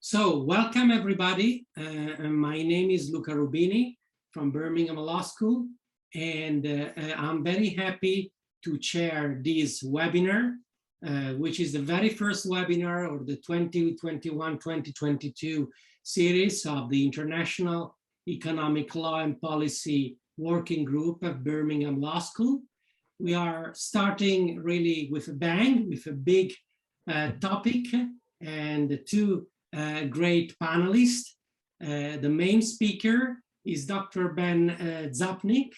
So welcome everybody. My name is Luca Rubini from Birmingham Law School, and I'm very happy to chair this webinar, which is the very first webinar of the 2021-2022 series of the International Economic Law and Policy Working Group at Birmingham Law School. We are starting really with a bang, with a big topic and two great panelists. The main speaker is Dr. Ben Czapnik,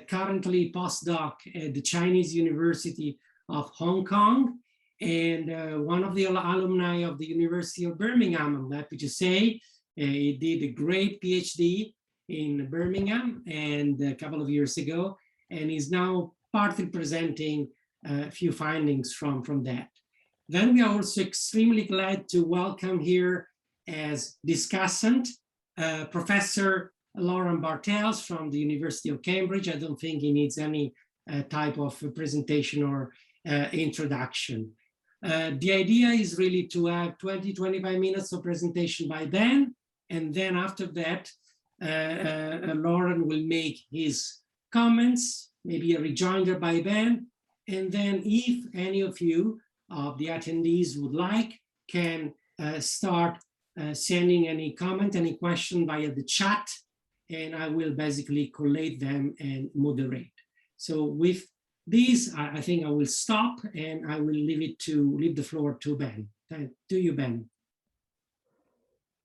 currently postdoc at the Chinese University of Hong Kong, and one of the alumni of the University of Birmingham. I'm happy to say he did a great PhD in Birmingham and a couple of years ago, and is now partly presenting a few findings from that. Then we are also extremely glad to welcome here as discussant Professor Lorand Bartels from the University of Cambridge. I don't think he needs any type of presentation or introduction. The idea is really to have 20-25 minutes of presentation by Ben, and then after that, Lorand will make his comments, maybe a rejoinder by Ben, and then if any of you of the attendees would like, can start sending any comment, any question via the chat, and I will basically collate them and moderate. So with these, I think I will stop and I will leave the floor to Ben. To you, Ben.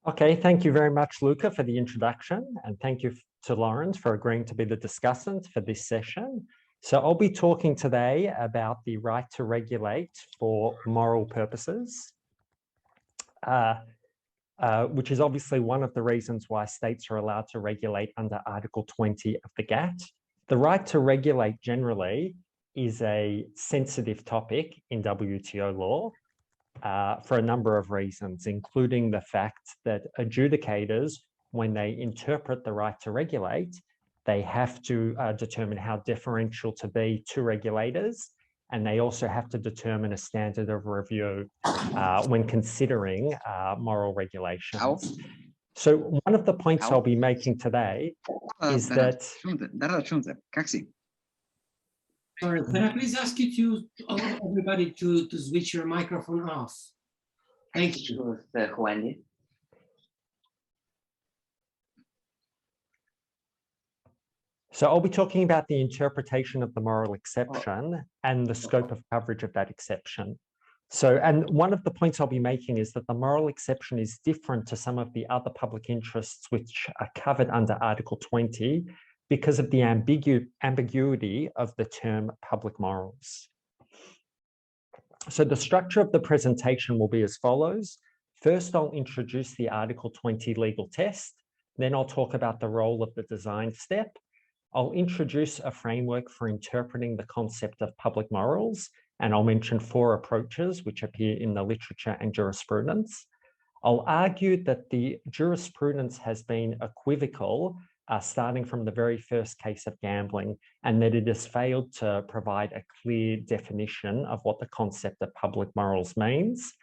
Okay, thank you very much, Luca, for the introduction, and thank you to Lorand for agreeing to be the discussant for this session. So I'll be talking today about the right to regulate for moral purposes, which is obviously one of the reasons why states are allowed to regulate under Article 20 of the GATT. The right to regulate generally is a sensitive topic in WTO law for a number of reasons, including the fact that adjudicators, when they interpret the right to regulate, they have to determine how deferential to be to regulators, and they also have to determine a standard of review when considering moral regulations. So one of the points I'll be making today is that... Sorry, can I please ask you everybody to switch your microphone off? Thank you. So I'll be talking about the interpretation of the moral exception and the scope of coverage of that exception. So, and one of the points I'll be making is that the moral exception is different to some of the other public interests which are covered under Article 20 because of the ambiguity of the term public morals. So the structure of the presentation will be as follows. First, I'll introduce the Article 20 legal test. Then I'll talk about the role of the design step. I'll introduce a framework for interpreting the concept of public morals, and I'll mention 4 approaches which appear in the literature and jurisprudence. I'll argue that the jurisprudence has been equivocal, starting from the very first case of gambling, and that it has failed to provide a clear definition of what the concept of public morals means.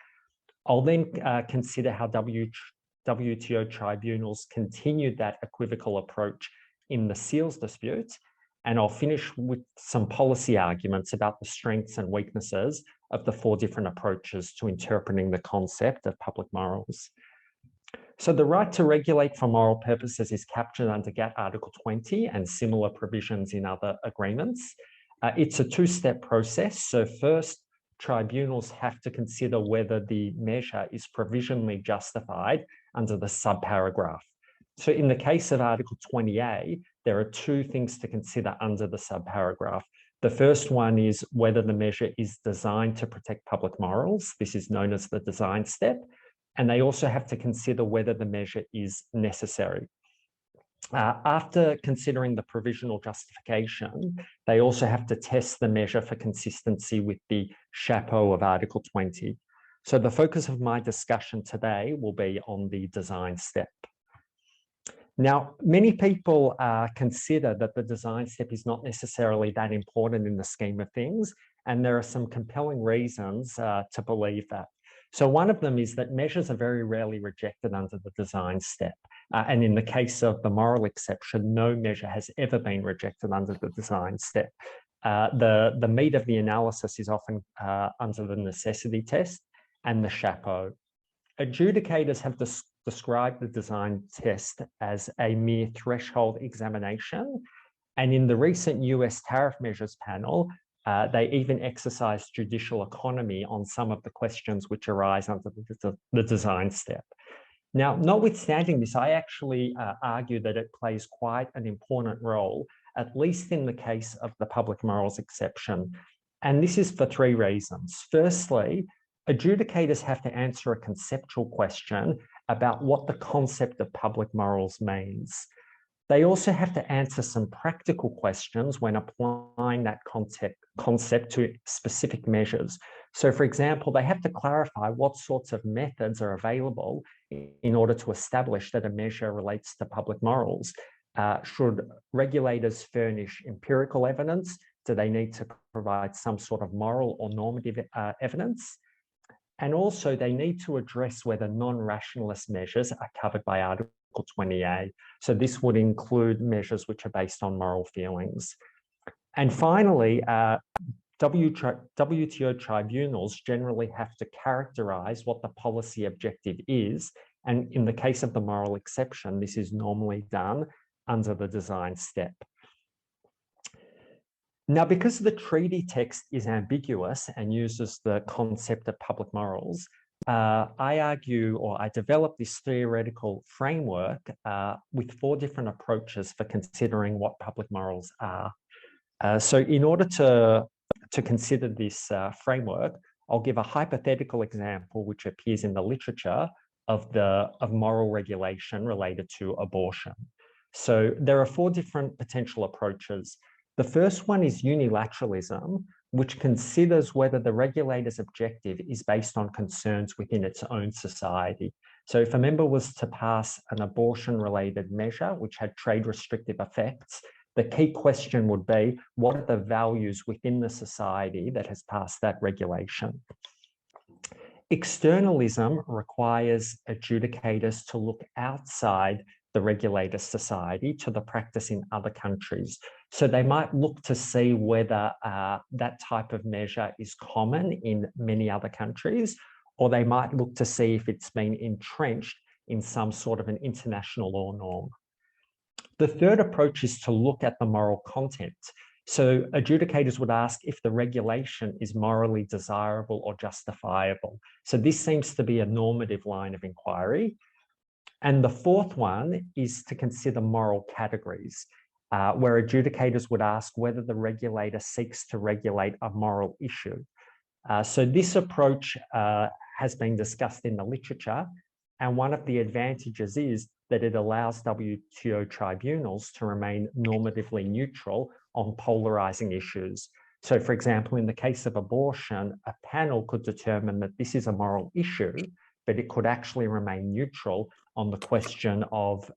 I'll then consider how WTO tribunals continued that equivocal approach in the seals dispute, and I'll finish with some policy arguments about the strengths and weaknesses of the 4 different approaches to interpreting the concept of public morals. So the right to regulate for moral purposes is captured under GATT Article 20 and similar provisions in other agreements. It's a 2-step process. So first, tribunals have to consider whether the measure is provisionally justified under the subparagraph. So in the case of Article 20A, there are 2 things to consider under the subparagraph. The first one is whether the measure is designed to protect public morals. This is known as the design step. And they also have to consider whether the measure is necessary. After considering the provisional justification, they also have to test the measure for consistency with the chapeau of Article 20. So the focus of my discussion today will be on the design step. Now, many people consider that the design step is not necessarily that important in the scheme of things, and there are some compelling reasons to believe that. So one of them is that measures are very rarely rejected under the design step. And in the case of the moral exception, no measure has ever been rejected under the design step. The meat of the analysis is often under the necessity test and the chapeau. Adjudicators have described the design test as a mere threshold examination. And in the recent US tariff measures panel, they even exercised judicial economy on some of the questions which arise under the design step. Now, notwithstanding this, I actually argue that it plays quite an important role, at least in the case of the public morals exception. And this is for three reasons. Firstly, adjudicators have to answer a conceptual question about what the concept of public morals means. They also have to answer some practical questions when applying that concept to specific measures. So, for example, they have to clarify what sorts of methods are available in order to establish that a measure relates to public morals. Should regulators furnish empirical evidence? Do they need to provide some sort of moral or normative evidence? And also, they need to address whether non-rationalist measures are covered by Article 20A. So this would include measures which are based on moral feelings. And finally, WTO tribunals generally have to characterize what the policy objective is. And in the case of the moral exception, this is normally done under the design step. Now, because the treaty text is ambiguous and uses the concept of public morals, I argue, or I developed this theoretical framework with 4 different approaches for considering what public morals are. So in order to consider this framework, I'll give a hypothetical example which appears in the literature of moral regulation related to abortion. So there are 4 different potential approaches. The first one is unilateralism, which considers whether the regulator's objective is based on concerns within its own society. So if a member was to pass an abortion-related measure which had trade-restrictive effects, the key question would be, what are the values within the society that has passed that regulation? Externalism requires adjudicators to look outside the regulator society to the practice in other countries. So they might look to see whether that type of measure is common in many other countries, or they might look to see if it's been entrenched in some sort of an international law norm. The third approach is to look at the moral content. So adjudicators would ask if the regulation is morally desirable or justifiable. So this seems to be a normative line of inquiry. And the fourth one is to consider moral categories, where adjudicators would ask whether the regulator seeks to regulate a moral issue. So this approach has been discussed in the literature, and one of the advantages is that it allows WTO tribunals to remain normatively neutral on polarizing issues. So, for example, in the case of abortion, a panel could determine that this is a moral issue, but it could actually remain neutral on the question of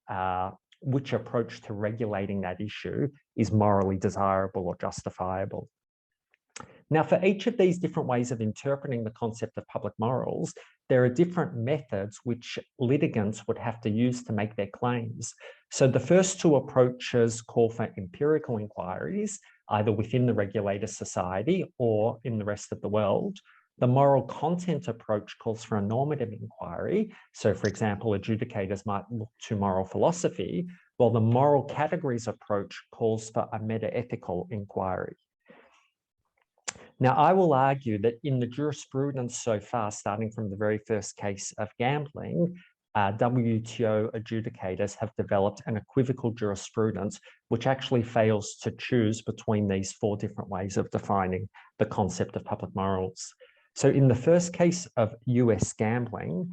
which approach to regulating that issue is morally desirable or justifiable. Now, for each of these different ways of interpreting the concept of public morals, there are different methods which litigants would have to use to make their claims. So the first 2 approaches call for empirical inquiries, either within the regulator society or in the rest of the world. The moral content approach calls for a normative inquiry. So, for example, adjudicators might look to moral philosophy, while the moral categories approach calls for a meta-ethical inquiry. Now, I will argue that in the jurisprudence so far, starting from the very first case of gambling, WTO adjudicators have developed an equivocal jurisprudence which actually fails to choose between these 4 different ways of defining the concept of public morals. So in the first case of US gambling,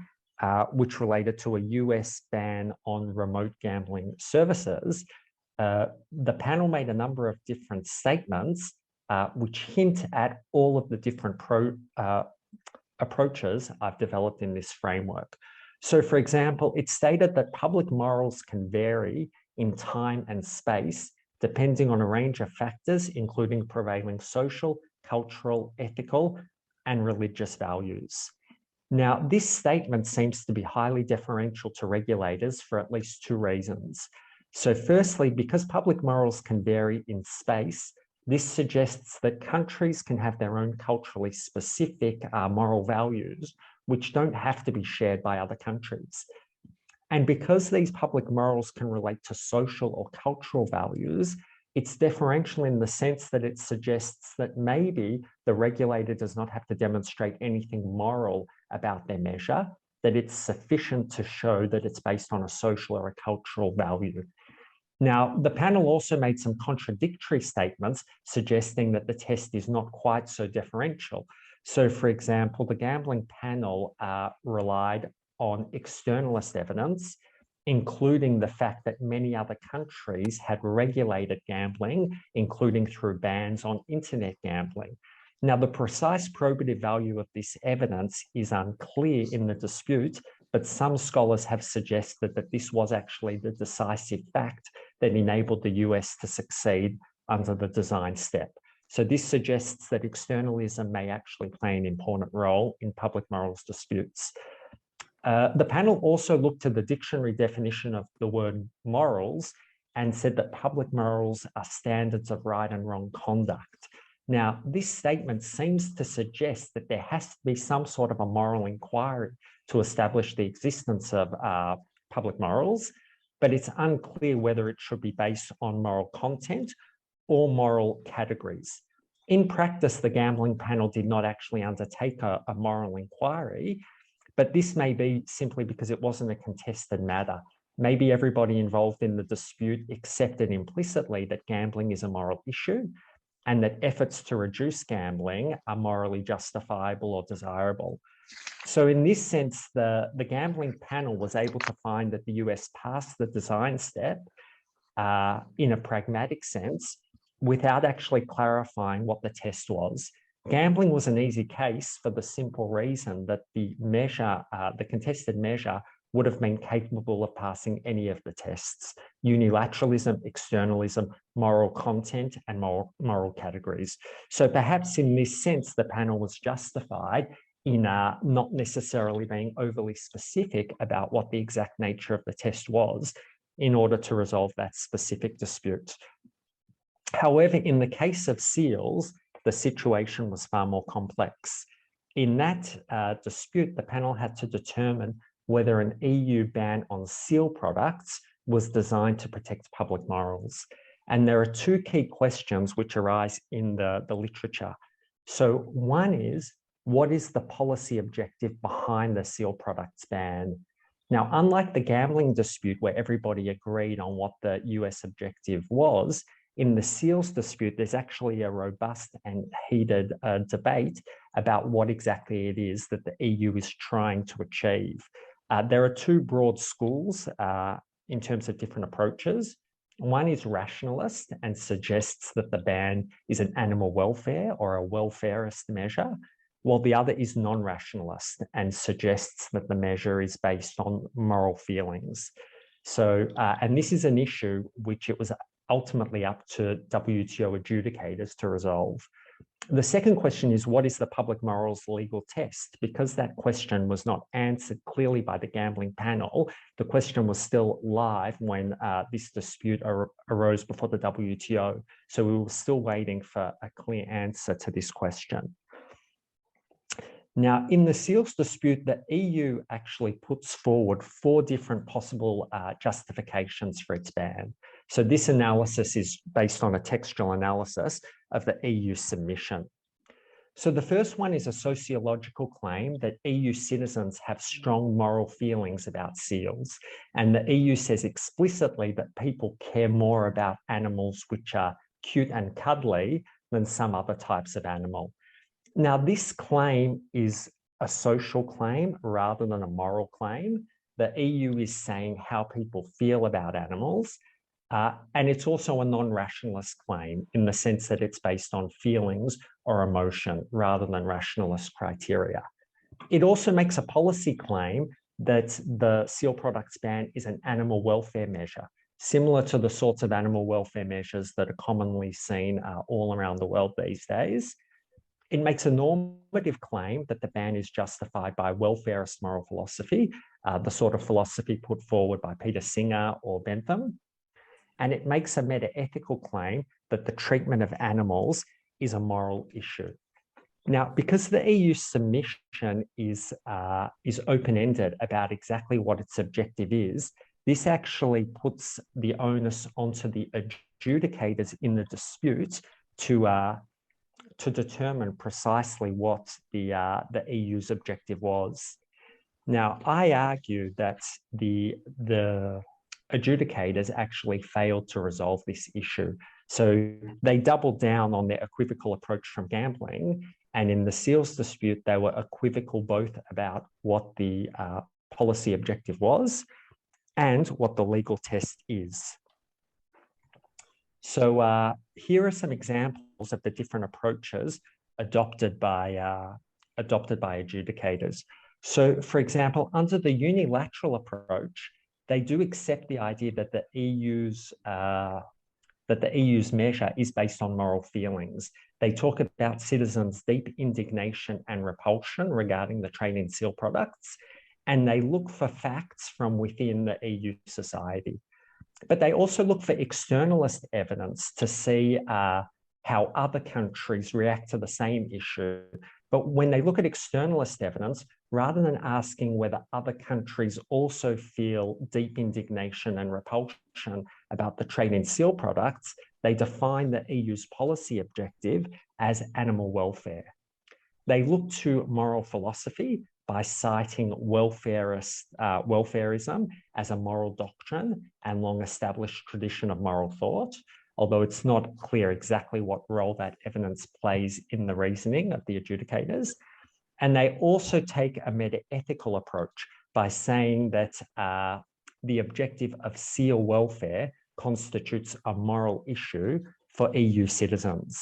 which related to a US ban on remote gambling services, the panel made a number of different statements which hint at all of the different approaches I've developed in this framework. So, for example, it stated that public morals can vary in time and space depending on a range of factors, including prevailing social, cultural, ethical, and religious values. Now, this statement seems to be highly deferential to regulators for at least two reasons. So firstly, because public morals can vary in space, this suggests that countries can have their own culturally specific moral values, which don't have to be shared by other countries. And because these public morals can relate to social or cultural values, it's deferential in the sense that it suggests that maybe the regulator does not have to demonstrate anything moral about their measure, that it's sufficient to show that it's based on a social or a cultural value. Now, the panel also made some contradictory statements suggesting that the test is not quite so deferential. So, for example, the gambling panel relied on externalist evidence, including the fact that many other countries had regulated gambling, including through bans on internet gambling. Now, the precise probative value of this evidence is unclear in the dispute, but some scholars have suggested that this was actually the decisive fact that enabled the US to succeed under the design step. So this suggests that externalism may actually play an important role in public morals disputes. The panel also looked to the dictionary definition of the word morals and said that public morals are standards of right and wrong conduct. Now, this statement seems to suggest that there has to be some sort of a moral inquiry to establish the existence of public morals, but it's unclear whether it should be based on moral content or moral categories. In practice, the gambling panel did not actually undertake a moral inquiry, but this may be simply because it wasn't a contested matter. Maybe everybody involved in the dispute accepted implicitly that gambling is a moral issue and that efforts to reduce gambling are morally justifiable or desirable. So in this sense, the gambling panel was able to find that the US passed the design step in a pragmatic sense without actually clarifying what the test was. Gambling was an easy case for the simple reason that the measure, the contested measure, would have been capable of passing any of the tests: unilateralism, externalism, moral content, and moral categories. So perhaps in this sense, the panel was justified in not necessarily being overly specific about what the exact nature of the test was in order to resolve that specific dispute. However, in the case of seals, the situation was far more complex. In that dispute, the panel had to determine whether an EU ban on seal products was designed to protect public morals. And there are two key questions which arise in the literature. So one is, what is the policy objective behind the seal products ban? Now, unlike the gambling dispute where everybody agreed on what the US objective was, in the seals dispute, there's actually a robust and heated debate about what exactly it is that the EU is trying to achieve. There are two broad schools in terms of different approaches. One is rationalist and suggests that the ban is an animal welfare or a welfarist measure, while the other is non-rationalist and suggests that the measure is based on moral feelings. So, and this is an issue which it was ultimately up to WTO adjudicators to resolve. The second question is, what is the public morals legal test? Because that question was not answered clearly by the gambling panel, the question was still live when this dispute arose before the WTO. So we were still waiting for a clear answer to this question. Now, in the seals dispute, the EU actually puts forward 4 different possible justifications for its ban. So this analysis is based on a textual analysis of the EU submission. So the first one is a sociological claim that EU citizens have strong moral feelings about seals. And the EU says explicitly that people care more about animals which are cute and cuddly than some other types of animal. Now, this claim is a social claim rather than a moral claim. The EU is saying how people feel about animals. And it's also a non-rationalist claim in the sense that it's based on feelings or emotion rather than rationalist criteria. It also makes a policy claim that the seal products ban is an animal welfare measure, similar to the sorts of animal welfare measures that are commonly seen all around the world these days. It makes a normative claim that the ban is justified by welfarist moral philosophy, the sort of philosophy put forward by Peter Singer or Bentham. And it makes a meta-ethical claim that the treatment of animals is a moral issue. Now, because the EU submission is open-ended about exactly what its objective is, this actually puts the onus onto the adjudicators in the dispute to determine precisely what the EU's objective was. Now, I argue that the adjudicators actually failed to resolve this issue. So they doubled down on their equivocal approach from gambling, and in the seals dispute, they were equivocal both about what the policy objective was and what the legal test is. So here are some examples of the different approaches adopted by adjudicators. So, for example, under the unilateral approach, they do accept the idea that the EU's measure is based on moral feelings. They talk about citizens' deep indignation and repulsion regarding the trade in seal products, and they look for facts from within the EU society. But they also look for externalist evidence to see how other countries react to the same issue. But when they look at externalist evidence, rather than asking whether other countries also feel deep indignation and repulsion about the trade in seal products, they define the EU's policy objective as animal welfare. They look to moral philosophy by citing welfarism as a moral doctrine and long-established tradition of moral thought, although it's not clear exactly what role that evidence plays in the reasoning of the adjudicators. And they also take a meta-ethical approach by saying that the objective of seal welfare constitutes a moral issue for EU citizens.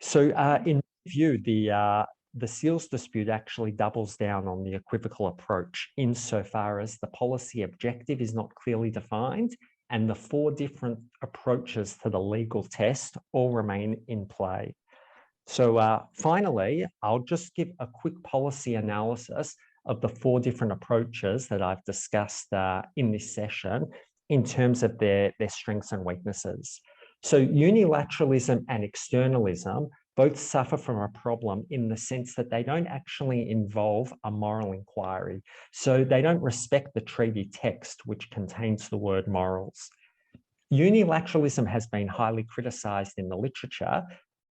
So in view, the seals dispute actually doubles down on the equivocal approach insofar as the policy objective is not clearly defined and the four different approaches to the legal test all remain in play. So finally, I'll just give a quick policy analysis of the four different approaches that I've discussed in this session in terms of their strengths and weaknesses. So unilateralism and externalism both suffer from a problem in the sense that they don't actually involve a moral inquiry. So they don't respect the treaty text, which contains the word morals. Unilateralism has been highly criticized in the literature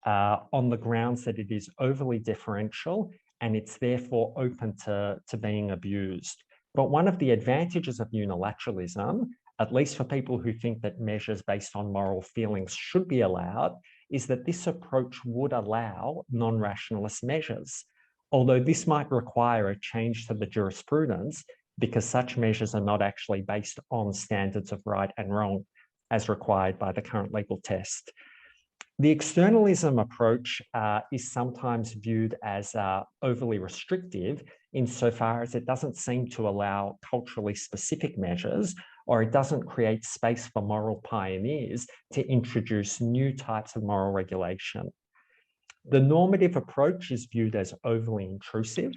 on the grounds that it is overly deferential and it's therefore open to being abused. But one of the advantages of unilateralism, at least for people who think that measures based on moral feelings should be allowed, is that this approach would allow non-rationalist measures, although this might require a change to the jurisprudence because such measures are not actually based on standards of right and wrong as required by the current legal test. The externalism approach is sometimes viewed as overly restrictive insofar as it doesn't seem to allow culturally specific measures, or it doesn't create space for moral pioneers to introduce new types of moral regulation. The normative approach is viewed as overly intrusive.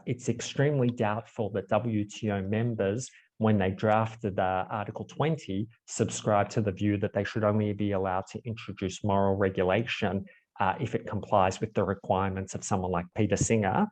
It's extremely doubtful that WTO members, when they drafted Article 20, subscribed to the view that they should only be allowed to introduce moral regulation if it complies with the requirements of someone like Peter Singer.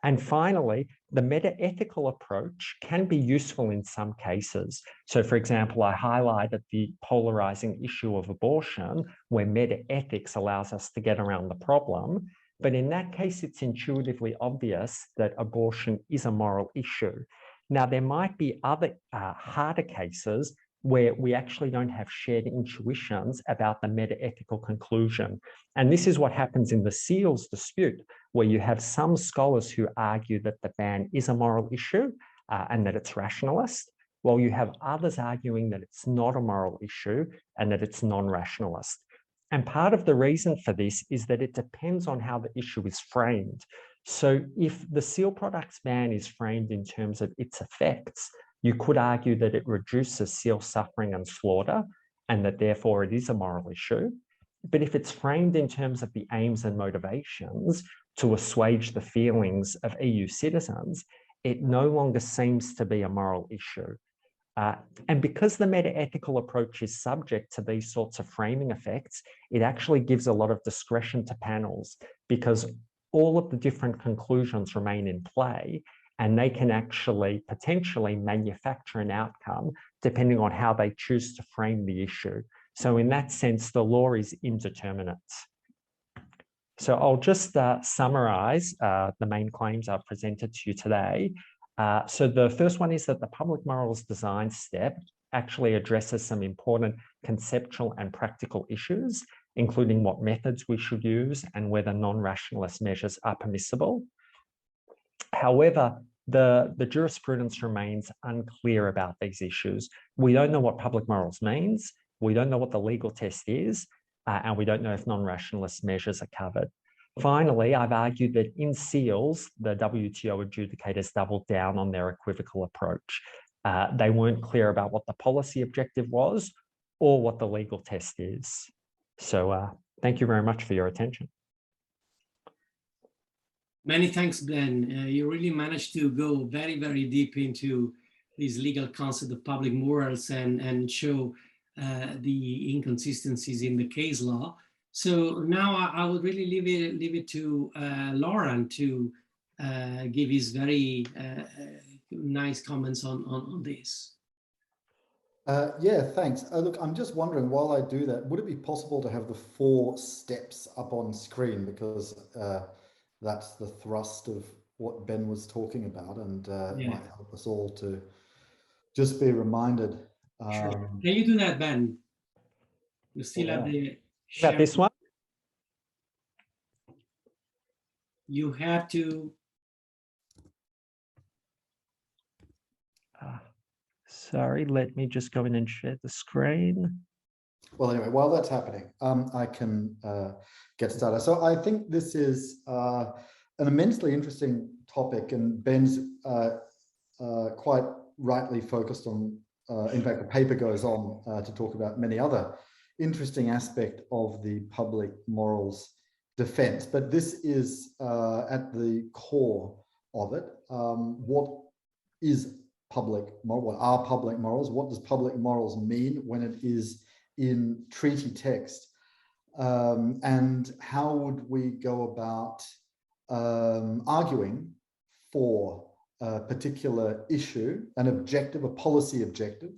And finally, the meta-ethical approach can be useful in some cases. So, for example, I highlighted the polarizing issue of abortion, where meta-ethics allows us to get around the problem. But in that case, it's intuitively obvious that abortion is a moral issue. Now, there might be other harder cases where we actually don't have shared intuitions about the meta-ethical conclusion. And this is what happens in the seals dispute, where you have some scholars who argue that the ban is a moral issue and that it's rationalist, while you have others arguing that it's not a moral issue and that it's non-rationalist. And part of the reason for this is that it depends on how the issue is framed. So if the seal products ban is framed in terms of its effects, you could argue that it reduces seal suffering and slaughter, and that therefore it is a moral issue. But if it's framed in terms of the aims and motivations to assuage the feelings of EU citizens, it no longer seems to be a moral issue. And because the meta-ethical approach is subject to these sorts of framing effects, it actually gives a lot of discretion to panels, because all of the different conclusions remain in play, and they can actually potentially manufacture an outcome depending on how they choose to frame the issue. So in that sense, the law is indeterminate. So I'll just summarize the main claims I've presented to you today. So the first one is that the public morals design step actually addresses some important conceptual and practical issues, including what methods we should use and whether non-rationalist measures are permissible. However, the jurisprudence remains unclear about these issues. We don't know what public morals means, we don't know what the legal test is, and we don't know if non-rationalist measures are covered. Finally, I've argued that in seals, the WTO adjudicators doubled down on their equivocal approach. They weren't clear about what the policy objective was or what the legal test is. So thank you very much for your attention. Many thanks, Ben. You really managed to go very, very deep into this legal concept of public morals and show the inconsistencies in the case law. So now I would really leave it to Lorand to give his very nice comments on this. Yeah, thanks. Look, I'm just wondering, while I do that, would it be possible to have the 4 steps up on screen? Because that's the thrust of what Ben was talking about, and it might help us all to just be reminded. Sure. Can you do that, Ben? You still have the share. About this one? You have to. Sorry, let me just go in and share the screen. Well, anyway, while that's happening, I can get started. So I think this is an immensely interesting topic, and Ben's quite rightly focused on, in fact, the paper goes on to talk about many other interesting aspects of the public morals defense. But this is at the core of it. What is public moral? What are public morals? What does public morals mean when it is in treaty text? And how would we go about arguing for a particular issue, an objective, a policy objective,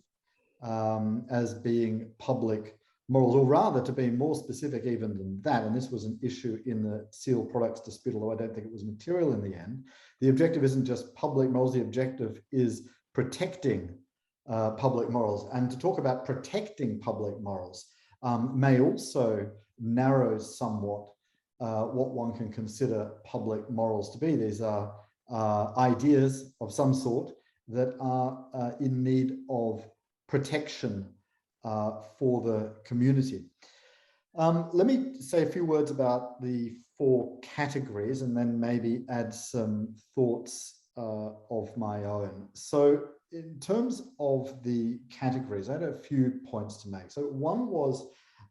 as being public morals, or rather, to be more specific even than that, and this was an issue in the seal products dispute, although I don't think it was material in the end. The objective isn't just public morals, the objective is protecting public morals. And to talk about protecting public morals may also narrow somewhat what one can consider public morals to be. These are ideas of some sort that are in need of protection for the community. Let me say a few words about the 4 categories and then maybe add some thoughts of my own. So in terms of the categories, I had a few points to make. So one was,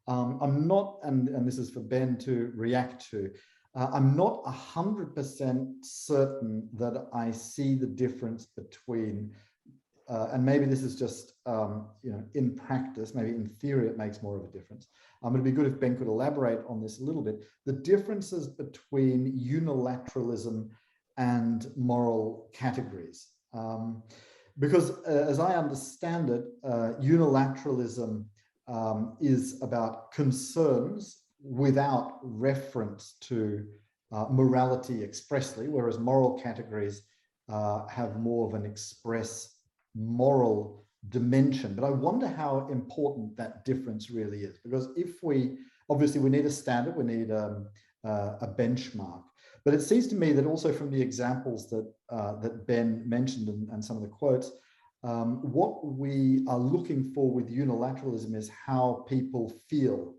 I'm not, and this is for Ben to react to, I'm not 100% certain that I see the difference between, and maybe this is just, in practice, maybe in theory, it makes more of a difference. It'd be good if Ben could elaborate on this a little bit. The differences between unilateralism and moral categories. Because as I understand it, unilateralism is about concerns without reference to morality expressly, whereas moral categories have more of an express moral dimension. But I wonder how important that difference really is, because if we, obviously we need a standard, we need a benchmark, but it seems to me that also from the examples that that Ben mentioned and some of the quotes, what we are looking for with unilateralism is how people feel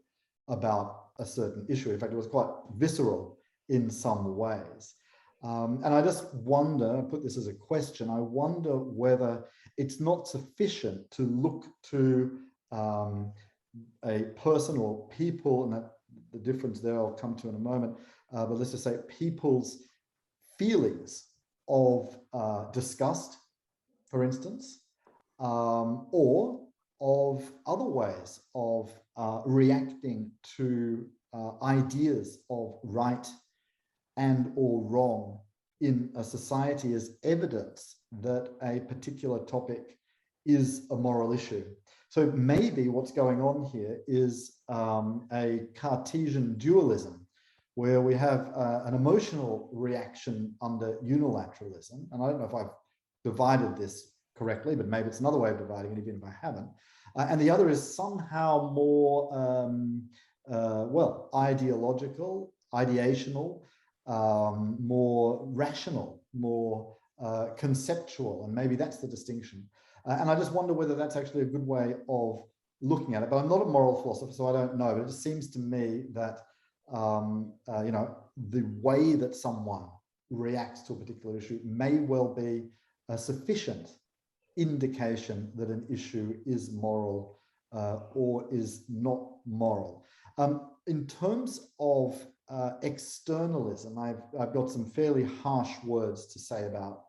about a certain issue. In fact, it was quite visceral in some ways. And I just wonder, I put this as a question, I wonder whether it's not sufficient to look to a person or people, and that the difference there I'll come to in a moment, but let's just say people's feelings of disgust, for instance, or of other ways of reacting to ideas of right and or wrong in a society as evidence that a particular topic is a moral issue. So maybe what's going on here is a Cartesian dualism, where we have an emotional reaction under unilateralism. And I don't know if I've divided this correctly, but maybe it's another way of dividing it, even if I haven't. And the other is somehow more, well, ideological, ideational, more rational, more conceptual, and maybe that's the distinction. And I just wonder whether that's actually a good way of looking at it. But I'm not a moral philosopher, so I don't know. But it just seems to me that you know, the way that someone reacts to a particular issue may well be a sufficient indication that an issue is moral or is not moral. In terms of externalism, I've got some fairly harsh words to say about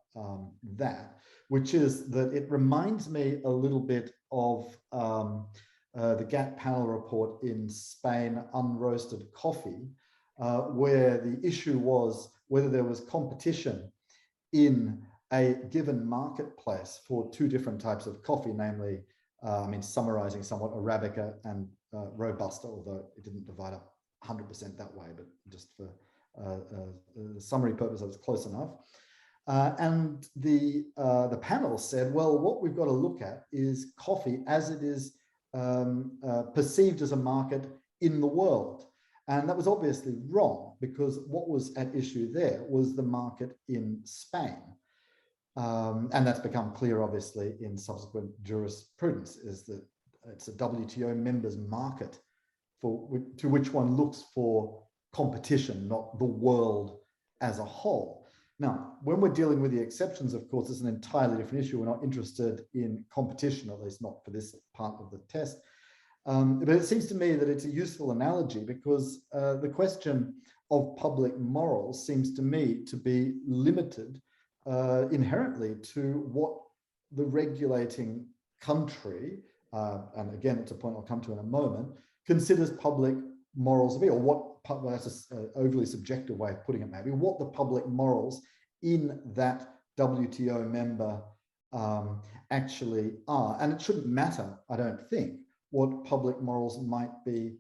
that, which is that it reminds me a little bit of the GATT panel report in Spain, Unroasted Coffee, where the issue was whether there was competition in a given marketplace for two different types of coffee, namely, I mean, summarizing somewhat, Arabica and Robusta, although it didn't divide up 100% that way, but just for summary purposes, it's close enough. And the panel said, well, what we've got to look at is coffee as it is perceived as a market in the world. And that was obviously wrong, because what was at issue there was the market in Spain. And that's become clear, obviously, in subsequent jurisprudence, is that it's a WTO members market to which one looks for competition, not the world as a whole. Now, when we're dealing with the exceptions, of course, it's an entirely different issue. We're not interested in competition, at least not for this part of the test. But it seems to me that it's a useful analogy, because the question of public morals seems to me to be limited inherently to what the regulating country, and again, it's a point I'll come to in a moment, considers public morals to be, or what, well, that's an overly subjective way of putting it maybe, what the public morals in that WTO member actually are. And it shouldn't matter, I don't think, what public morals might be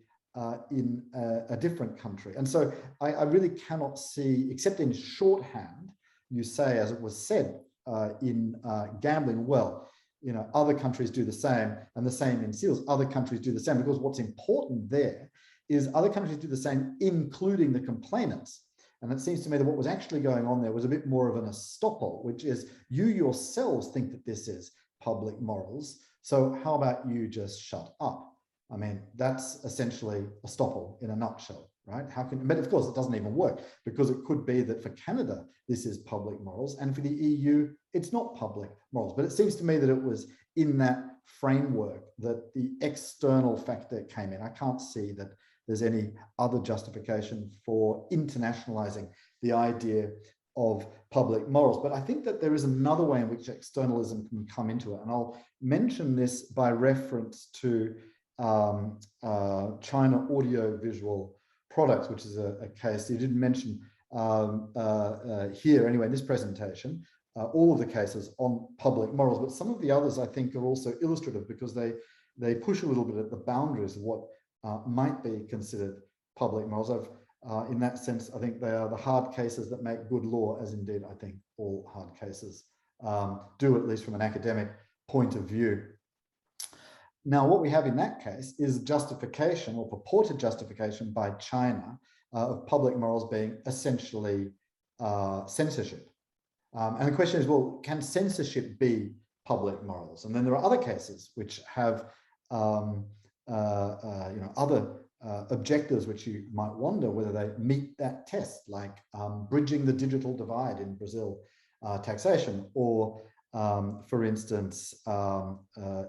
in a different country. And so I really cannot see, except in shorthand, you say, as it was said in gambling, well, you know, other countries do the same, and the same in seals, other countries do the same, because what's important there is other countries do the same, including the complainants. And it seems to me that what was actually going on there was a bit more of an estoppel, which is you yourselves think that this is public morals, so how about you just shut up? I mean, that's essentially estoppel in a nutshell, right? How can, but of course it doesn't even work, because it could be that for Canada, this is public morals, and for the EU, it's not public morals. But it seems to me that it was in that framework that the external factor came in. I can't see that there's any other justification for internationalizing the idea of public morals. But I think that there is another way in which externalism can come into it. And I'll mention this by reference to China audiovisual products, which is a case you didn't mention here anyway in this presentation, all of the cases on public morals, but some of the others I think are also illustrative, because they push a little bit at the boundaries of what might be considered public morals. In that sense, I think they are the hard cases that make good law, as indeed I think all hard cases do, at least from an academic point of view. Now, what we have in that case is justification, or purported justification by China, of public morals being essentially censorship. And the question is, well, can censorship be public morals? And then there are other cases which have you know, other objectives which you might wonder whether they meet that test, like bridging the digital divide in Brazil taxation, or for instance,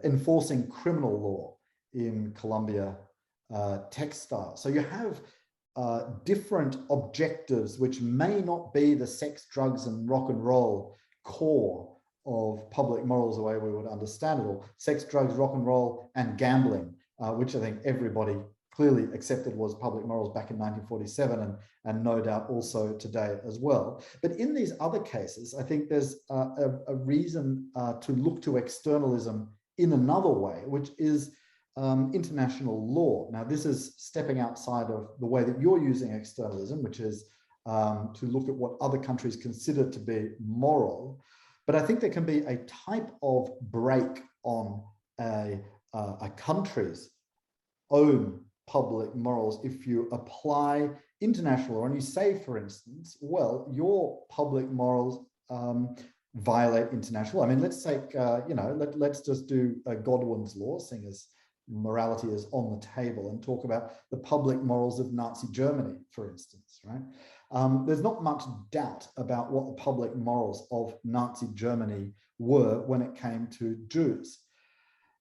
enforcing criminal law in Colombia textile. So you have different objectives, which may not be the sex, drugs, and rock and roll core of public morals the way we would understand it, or sex, drugs, rock and roll, and gambling, which I think everybody clearly accepted was public morals back in 1947, and no doubt also today as well. But in these other cases, I think there's a reason to look to externalism in another way, which is international law. Now, this is stepping outside of the way that you're using externalism, which is to look at what other countries consider to be moral. But I think there can be a type of break on a country's own public morals if you apply international law and you say, for instance, well, your public morals violate international law. I mean, let's take, let's just do Godwin's law, seeing as morality is on the table, and talk about the public morals of Nazi Germany, for instance, right? There's not much doubt about what the public morals of Nazi Germany were when it came to Jews.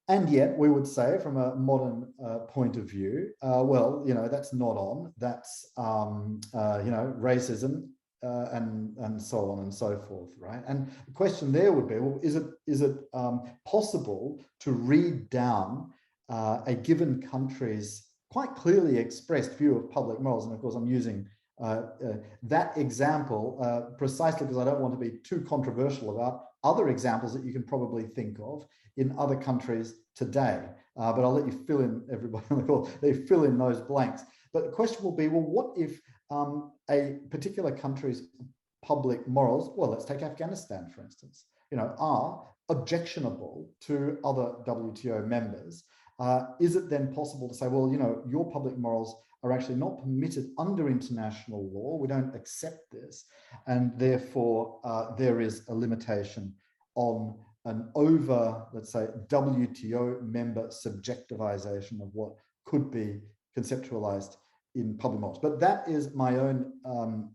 And yet we would say, from a modern point of view, well, that's not on, that's, racism and so on and so forth, right? And the question there would be, well, is it possible to read down a given country's quite clearly expressed view of public morals? And of course, I'm using that example precisely because I don't want to be too controversial about other examples that you can probably think of in other countries today. But I'll let you fill in, everybody on the call, they fill in those blanks. But the question will be, well, what if a particular country's public morals, well, let's take Afghanistan, for instance, are objectionable to other WTO members? Is it then possible to say, well, your public morals are actually not permitted under international law, we don't accept this, and therefore there is a limitation on an over, let's say, WTO member subjectivization of what could be conceptualized in public morals. But that is my own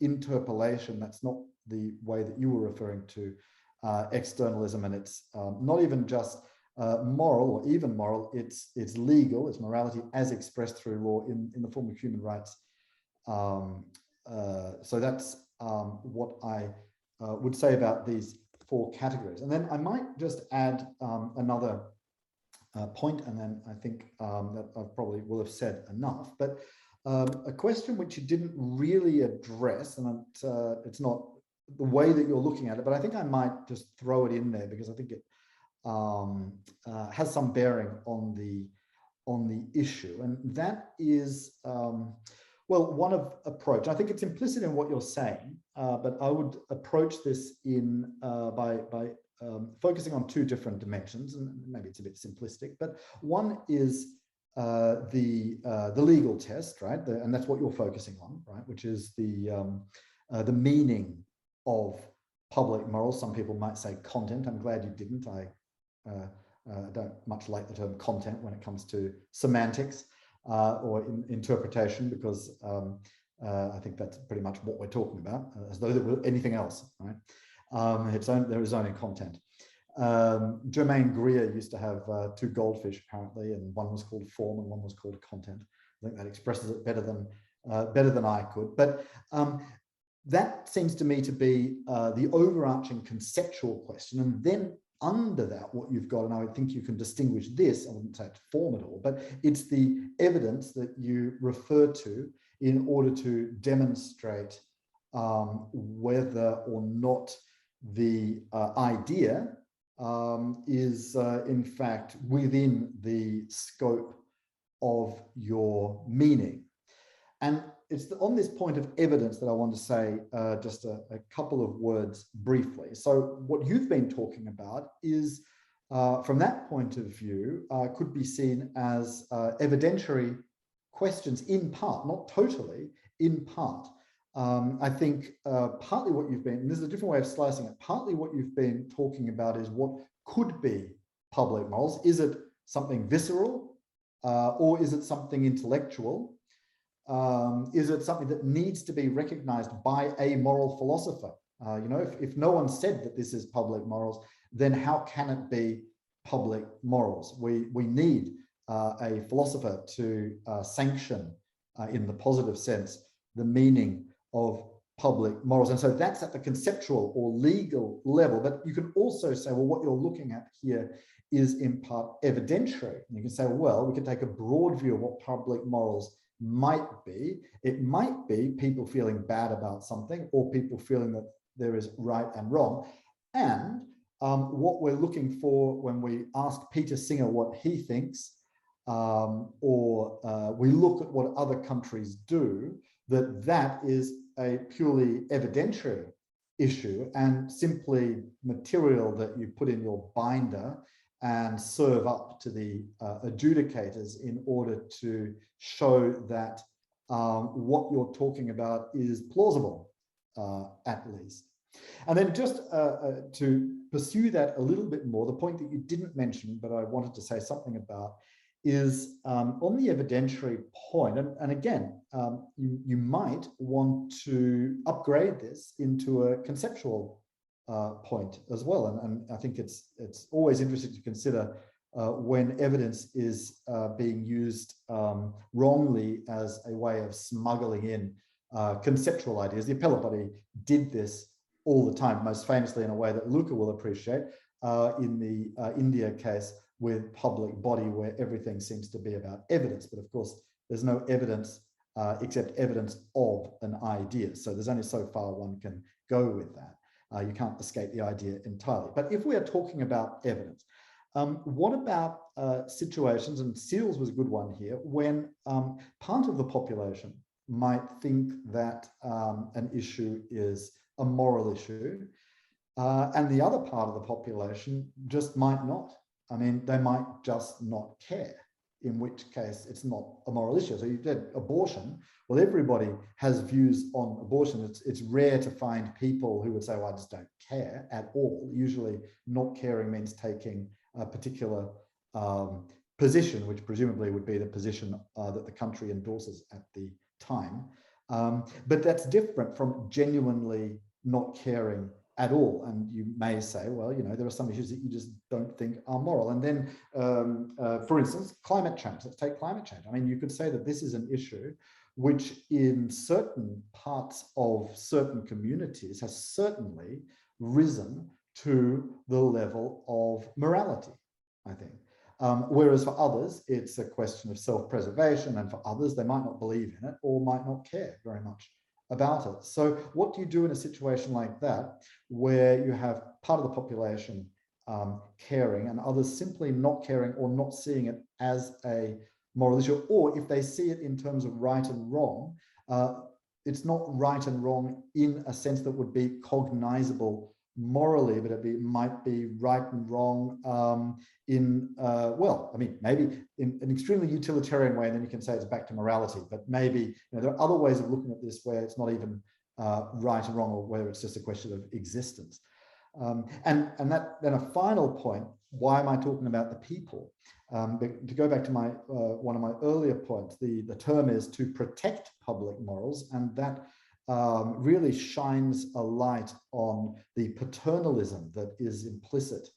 interpolation. That's not the way that you were referring to externalism, and it's not even just moral or even moral, it's legal, it's morality as expressed through law in the form of human rights. So that's what I would say about these four categories. And then I might just add another point, and then I think that I probably will have said enough, but a question which you didn't really address, and it's not the way that you're looking at it, but I think I might just throw it in there because I think it has some bearing on the issue, and that is well, one of approach. I think it's implicit in what you're saying, but I would approach this in by focusing on two different dimensions, and maybe it's a bit simplistic, but one is the legal test, right? And that's what you're focusing on, right? Which is the meaning of public morals. Some people might say content. I'm glad you didn't. I don't much like the term content when it comes to semantics or interpretation, because I think that's pretty much what we're talking about, as though there were anything else, right? There is only content. Germaine Greer used to have two goldfish, apparently, and one was called form and one was called content. I think that expresses it better than I could. But that seems to me to be the overarching conceptual question. And then under that, what you've got, and I would think you can distinguish this, I wouldn't say it's form at all, but it's the evidence that you refer to in order to demonstrate whether or not the idea is in fact within the scope of your meaning. And it's on this point of evidence that I want to say just a couple of words briefly. So what you've been talking about is, from that point of view, could be seen as evidentiary questions in part, not totally, in part. I think partly what you've been, and this is a different way of slicing it, partly what you've been talking about is what could be public morals. Is it something visceral or is it something intellectual? Is it something that needs to be recognized by a moral philosopher? If no one said that this is public morals, then how can it be public morals? We need a philosopher to sanction, in the positive sense, the meaning of public morals. And so that's at the conceptual or legal level. But you can also say, well, what you're looking at here is in part evidentiary. And you can say, well, we can take a broad view of what public morals might be. It might be people feeling bad about something, or people feeling that there is right and wrong. And what we're looking for when we ask Peter Singer what he thinks, or we look at what other countries do, that is a purely evidentiary issue and simply material that you put in your binder and serve up to the adjudicators in order to show that what you're talking about is plausible, at least. And then just to pursue that a little bit more, the point that you didn't mention, but I wanted to say something about, is on the evidentiary point. And again, you might want to upgrade this into a conceptual point as well. And I think it's always interesting to consider when evidence is being used wrongly as a way of smuggling in conceptual ideas. The appellate body did this all the time, most famously in a way that Luca will appreciate in the India case with public body, where everything seems to be about evidence. But of course, there's no evidence except evidence of an idea. So there's only so far one can go with that. You can't escape the idea entirely. But if we are talking about evidence, what about situations, and Seals was a good one here, when part of the population might think that an issue is a moral issue, and the other part of the population just might not. I mean, they might just not care, in which case it's not a moral issue. So you did abortion. Well, everybody has views on abortion. It's rare to find people who would say, well, I just don't care at all. Usually not caring means taking a particular position, which presumably would be the position that the country endorses at the time. But that's different from genuinely not caring at all. And you may say, well, you know, there are some issues that you just don't think are moral. And then, for instance, climate change. Let's take climate change. I mean, you could say that this is an issue which in certain parts of certain communities has certainly risen to the level of morality, I think. Whereas for others, it's a question of self-preservation, and for others, they might not believe in it or might not care very much about it. So what do you do in a situation like that, where you have part of the population caring and others simply not caring or not seeing it as a moral issue, or if they see it in terms of right and wrong, it's not right and wrong in a sense that would be cognizable morally, but it might be right and wrong well, I mean, maybe in an extremely utilitarian way, and then you can say it's back to morality, but maybe, you know, there are other ways of looking at this where it's not even right and wrong, or whether it's just a question of existence. And that then a final point, why am I talking about the people? To go back to my one of my earlier points, the term is to protect public morals, and that really shines a light on the paternalism that is implicit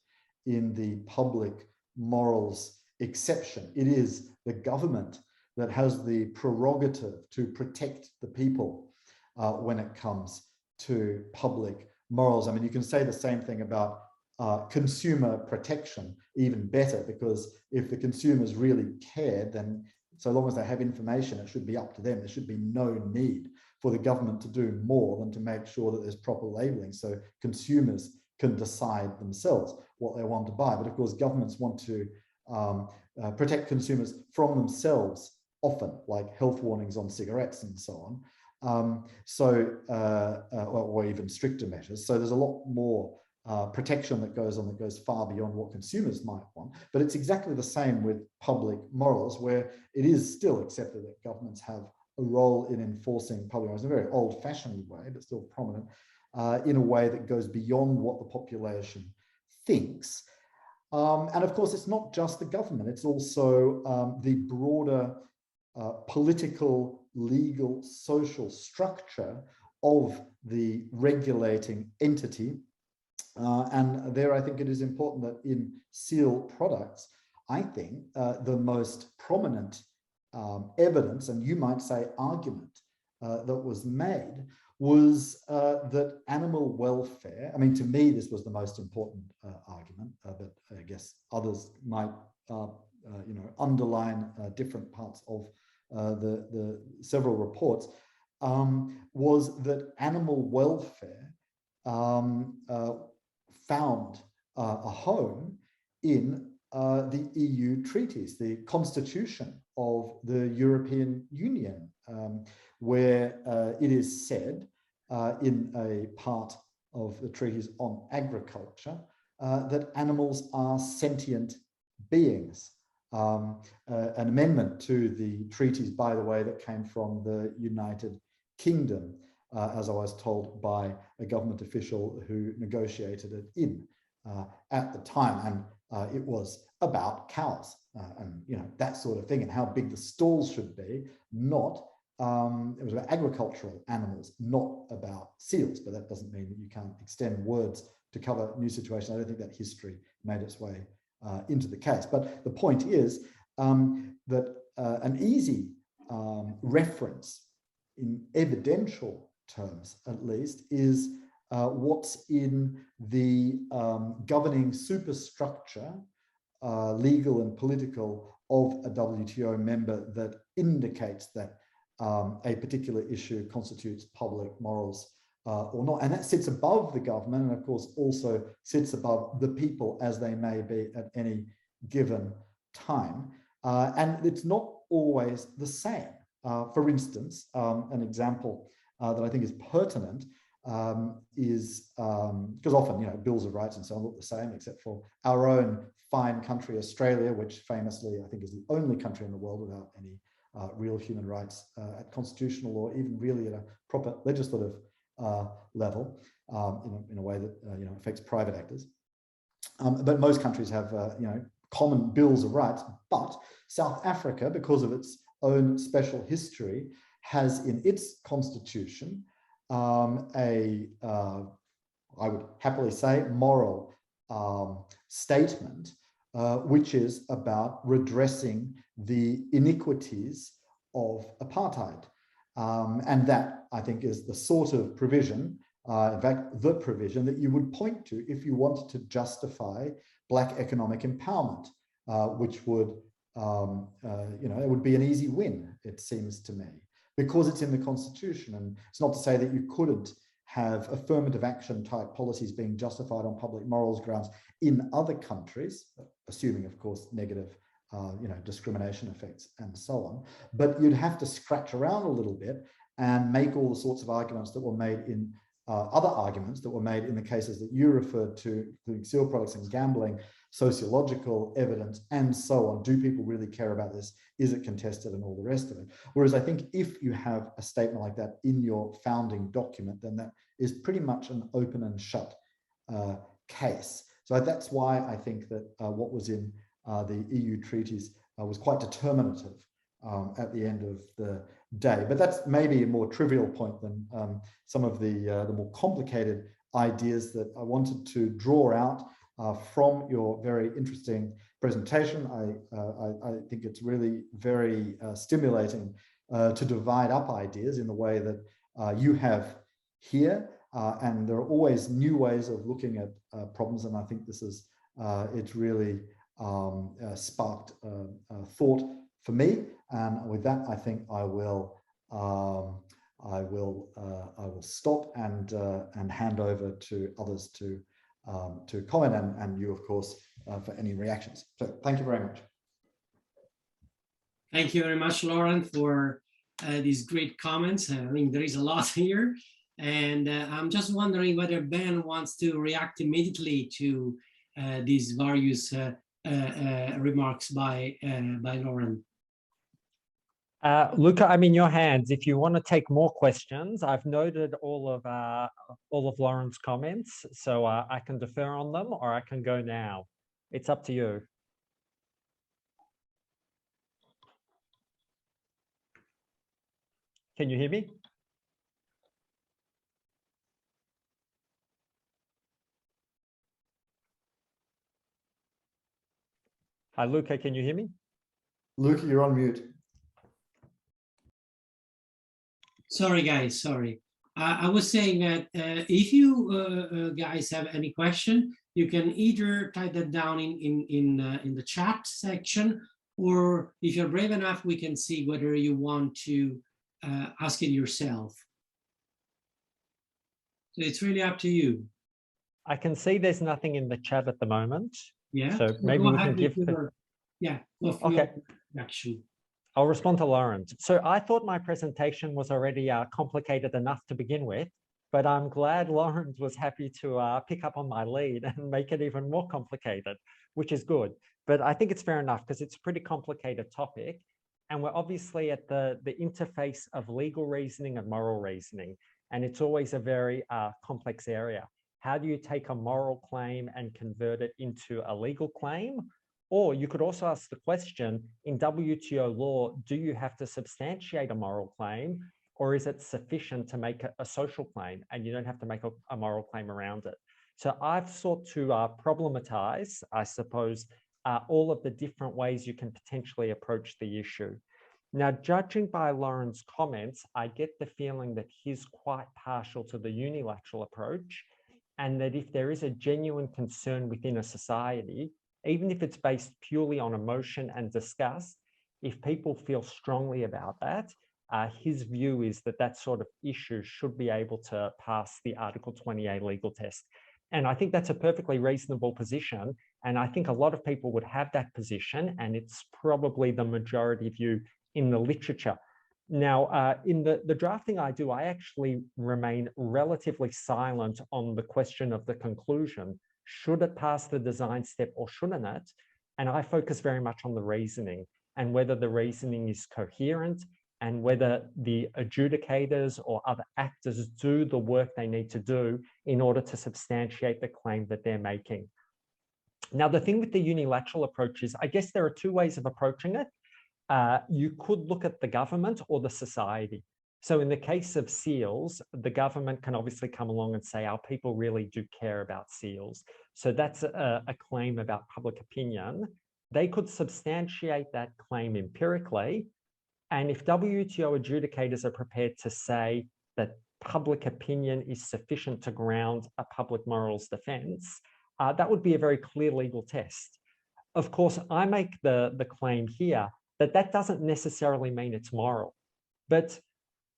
in the public morals exception. It is the government that has the prerogative to protect the people when it comes to public morals. I mean, you can say the same thing about consumer protection, even better, because if the consumers really cared, then so long as they have information, it should be up to them. There should be no need for the government to do more than to make sure that there's proper labeling, so consumers can decide themselves what they want to buy. But of course, governments want to protect consumers from themselves often, like health warnings on cigarettes and so on. Or even stricter measures. So there's a lot more protection that goes on, that goes far beyond what consumers might want. But it's exactly the same with public morals, where it is still accepted that governments have a role in enforcing public morals in a very old-fashioned way, but still prominent, in a way that goes beyond what the population thinks. And of course, it's not just the government, it's also the broader political, legal, social structure of the regulating entity. And there, I think it is important that in seal products, I think the most prominent evidence, and you might say argument, that was made was that animal welfare, I mean, to me, this was the most important argument, but I guess others might, underline different parts of the several reports, was that animal welfare found a home in the EU treaties, the constitution of the European Union, where it is said in a part of the treaties on agriculture that animals are sentient beings. An amendment to the treaties, by the way, that came from the United Kingdom, as I was told by a government official who negotiated it in at the time. And it was about cows and that sort of thing, and how big the stalls should be, not it was about agricultural animals, not about seals. But that doesn't mean that you can't extend words to cover new situations. I don't think that history made its way into the case. But the point is that an easy reference in evidential terms, at least, is what's in the governing superstructure, legal and political, of a WTO member that indicates that a particular issue constitutes public morals or not. And that sits above the government, and of course also sits above the people as they may be at any given time. And it's not always the same. For instance, an example that I think is pertinent is because often, bills of rights and so on look the same, except for our own fine country, Australia, which famously, I think, is the only country in the world without any real human rights at constitutional or even really at a proper legislative level, in a way that affects private actors. But most countries have common bills of rights. But South Africa, because of its own special history, has in its constitution I would happily say, moral statement, which is about redressing the iniquities of apartheid. And that, I think, is the sort of provision, in fact, the provision that you would point to if you wanted to justify Black economic empowerment, which would, it would be an easy win, it seems to me, because it's in the Constitution. And it's not to say that you couldn't have affirmative action type policies being justified on public morals grounds in other countries, assuming, of course, negative discrimination effects and so on. But you'd have to scratch around a little bit and make all the sorts of arguments that were made in other arguments that were made in the cases that you referred to, including seal products and gambling, sociological evidence, and so on. Do people really care about this? Is it contested, and all the rest of it? Whereas I think if you have a statement like that in your founding document, then that is pretty much an open and shut case. So that's why I think that what was in the EU treaties was quite determinative at the end of the day. But that's maybe a more trivial point than some of the more complicated ideas that I wanted to draw out from your very interesting presentation. I think it's really very stimulating to divide up ideas in the way that you have here. And there are always new ways of looking at problems. And I think this is, it's really sparked thought for me. And with that, I think I will stop and hand over to others to comment, and you, of course, for any reactions. So thank you very much. Thank you very much, Lorand, for these great comments. I mean, there is a lot here, and I'm just wondering whether Ben wants to react immediately to these various remarks by Lorand. Luca, I'm in your hands. If you want to take more questions, I've noted all of Lorand's comments, so I can defer on them, or I can go now. It's up to you. Can you hear me? Hi, Luca, can you hear me? Luca, you're on mute. Sorry, guys, sorry. I was saying that if you guys have any question, you can either type that down in the chat section, or if you're brave enough, we can see whether you want to ask it yourself. So it's really up to you. I can see there's nothing in the chat at the moment. Yeah. So maybe we can give yeah. Okay. Action. I'll respond to Lorand. So I thought my presentation was already complicated enough to begin with, but I'm glad Lorand was happy to pick up on my lead and make it even more complicated, which is good. But I think it's fair enough because it's a pretty complicated topic. And we're obviously at the interface of legal reasoning and moral reasoning. And it's always a very complex area. How do you take a moral claim and convert it into a legal claim? Or you could also ask the question, in WTO law, do you have to substantiate a moral claim, or is it sufficient to make a social claim and you don't have to make a moral claim around it? So I've sought to problematize, I suppose, all of the different ways you can potentially approach the issue. Now, judging by Lorand's comments, I get the feeling that he's quite partial to the unilateral approach, and that if there is a genuine concern within a society, even if it's based purely on emotion and disgust, if people feel strongly about that, his view is that that sort of issue should be able to pass the Article 28 legal test. And I think that's a perfectly reasonable position. And I think a lot of people would have that position, and it's probably the majority view in the literature. Now, in the drafting I do, I actually remain relatively silent on the question of the conclusion. Should it pass the design step or shouldn't it? And I focus very much on the reasoning and whether the reasoning is coherent and whether the adjudicators or other actors do the work they need to do in order to substantiate the claim that they're making. Now, the thing with the unilateral approach is, I guess there are two ways of approaching it. You could look at the government or the society. So in the case of seals, the government can obviously come along and say, our people really do care about seals. So that's a claim about public opinion. They could substantiate that claim empirically. And if WTO adjudicators are prepared to say that public opinion is sufficient to ground a public morals defense, that would be a very clear legal test. Of course, I make the claim here that that doesn't necessarily mean it's moral, but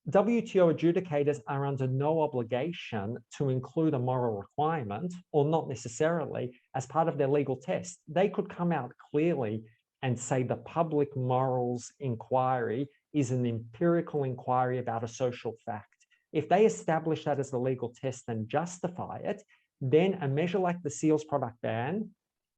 WTO adjudicators are under no obligation to include a moral requirement, or not necessarily, as part of their legal test. They could come out clearly and say the public morals inquiry is an empirical inquiry about a social fact. If they establish that as the legal test and justify it, then a measure like the seals product ban,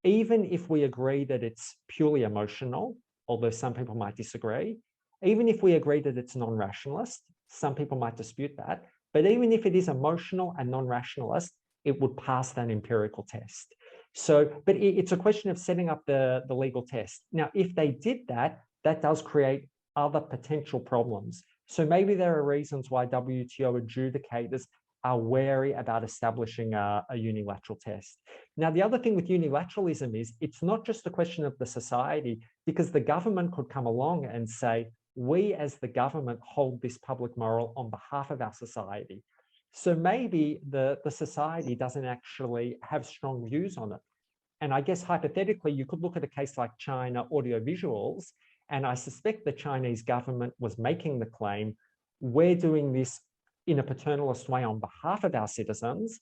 even if we agree that it's purely emotional, although some people might disagree, even if we agree that it's non-rationalist, some people might dispute that, but even if it is emotional and non-rationalist, it would pass that empirical test. So, but it's a question of setting up the legal test. Now, if they did that, that does create other potential problems. So maybe there are reasons why WTO adjudicators are wary about establishing a unilateral test. Now, the other thing with unilateralism is it's not just a question of the society, because the government could come along and say, we as the government hold this public moral on behalf of our society. So maybe the society doesn't actually have strong views on it. And I guess hypothetically, you could look at a case like China audiovisuals, and I suspect the Chinese government was making the claim, we're doing this in a paternalist way on behalf of our citizens.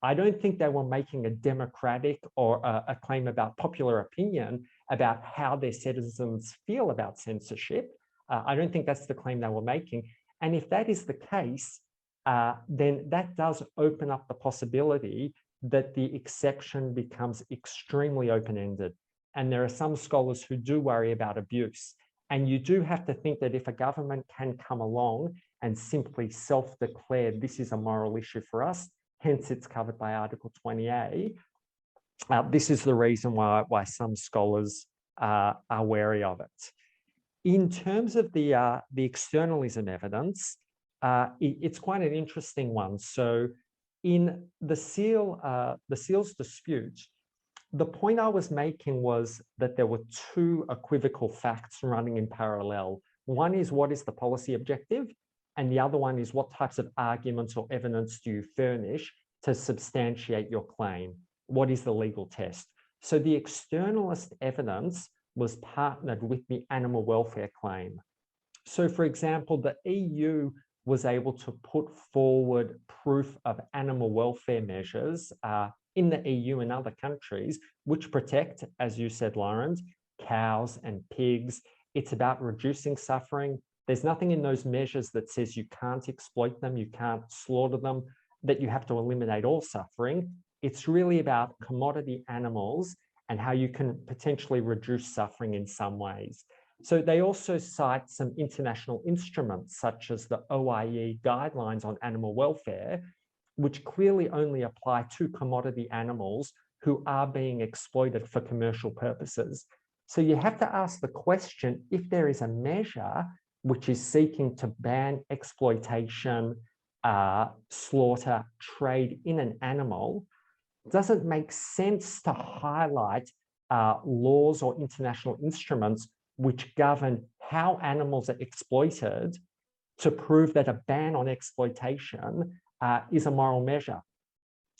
I don't think they were making a democratic or a claim about popular opinion about how their citizens feel about censorship. I don't think that's the claim they were making. And if that is the case, then that does open up the possibility that the exception becomes extremely open-ended. And there are some scholars who do worry about abuse. And you do have to think that if a government can come along and simply self-declare this is a moral issue for us, hence it's covered by Article 28, this is the reason why some scholars are wary of it. In terms of the externalism evidence, it's quite an interesting one. So in the seals dispute, the point I was making was that there were two equivocal facts running in parallel. One is what is the policy objective, and the other one is what types of arguments or evidence do you furnish to substantiate your claim? What is the legal test? So the externalist evidence was partnered with the animal welfare claim. So for example, the EU was able to put forward proof of animal welfare measures in the EU and other countries, which protect, as you said, Lorand, cows and pigs. It's about reducing suffering. There's nothing in those measures that says you can't exploit them, you can't slaughter them, that you have to eliminate all suffering. It's really about commodity animals and how you can potentially reduce suffering in some ways. So they also cite some international instruments such as the OIE guidelines on animal welfare, which clearly only apply to commodity animals who are being exploited for commercial purposes. So you have to ask the question, if there is a measure which is seeking to ban exploitation, slaughter, trade in an animal, does it make sense to highlight laws or international instruments which govern how animals are exploited to prove that a ban on exploitation is a moral measure?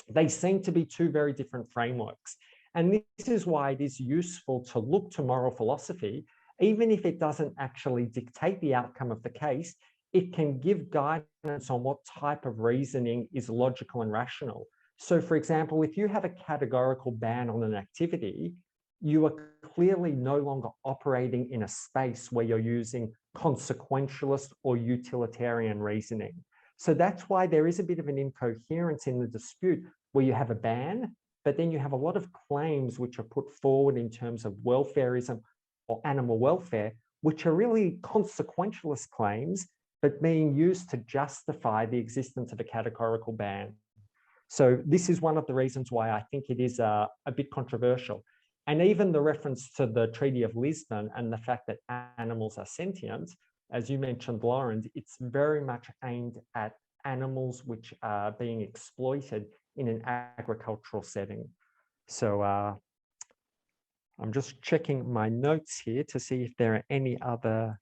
They seem to be two very different frameworks. And this is why it is useful to look to moral philosophy, even if it doesn't actually dictate the outcome of the case. It can give guidance on what type of reasoning is logical and rational. So for example, if you have a categorical ban on an activity, you are clearly no longer operating in a space where you're using consequentialist or utilitarian reasoning. So that's why there is a bit of an incoherence in the dispute where you have a ban, but then you have a lot of claims which are put forward in terms of welfarism or animal welfare, which are really consequentialist claims, but being used to justify the existence of a categorical ban. So this is one of the reasons why I think it is a bit controversial. And even the reference to the Treaty of Lisbon and the fact that animals are sentient, as you mentioned, Lorand, it's very much aimed at animals which are being exploited in an agricultural setting. So I'm just checking my notes here to see if there are any other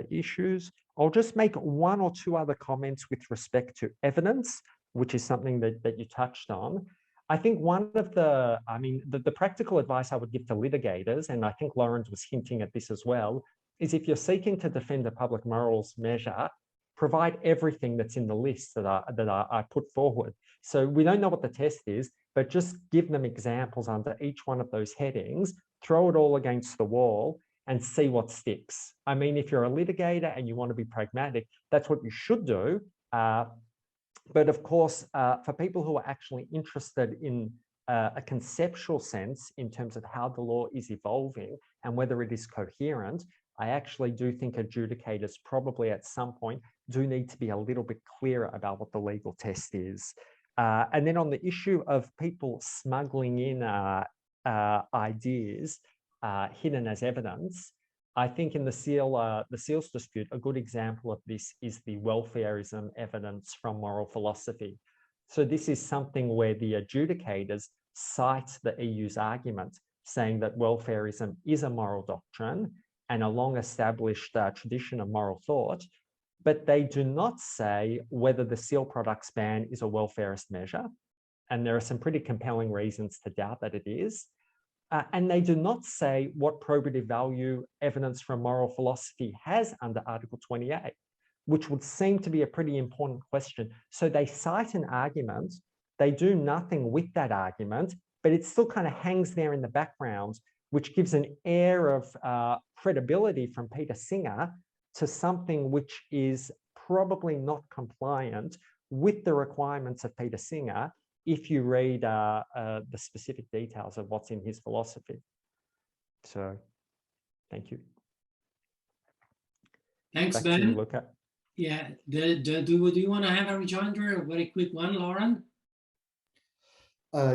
issues. I'll just make one or two other comments with respect to evidence, which is something that you touched on. I think one of the practical advice I would give to litigators, and I think Lorand was hinting at this as well, is if you're seeking to defend a public morals measure, provide everything that's in the list that I put forward. So we don't know what the test is, but just give them examples under each one of those headings, throw it all against the wall and see what sticks. I mean, if you're a litigator and you want to be pragmatic, that's what you should do. But of course, for people who are actually interested in a conceptual sense in terms of how the law is evolving and whether it is coherent, I actually do think adjudicators probably at some point do need to be a little bit clearer about what the legal test is. And then on the issue of people smuggling in ideas hidden as evidence, I think in the seals dispute, a good example of this is the welfarism evidence from moral philosophy. So this is something where the adjudicators cite the EU's argument, saying that welfarism is a moral doctrine and a long-established tradition of moral thought, but they do not say whether the seal products ban is a welfarist measure. And there are some pretty compelling reasons to doubt that it is. And they do not say what probative value evidence from moral philosophy has under Article 28, which would seem to be a pretty important question. So they cite an argument, they do nothing with that argument, but it still kind of hangs there in the background, which gives an air of credibility from Peter Singer to something which is probably not compliant with the requirements of Peter Singer if you read the specific details of what's in his philosophy. So, thank you. Thanks, Back Ben. to you, Luca. Yeah, do you want to have a rejoinder, a very quick one, Lorand?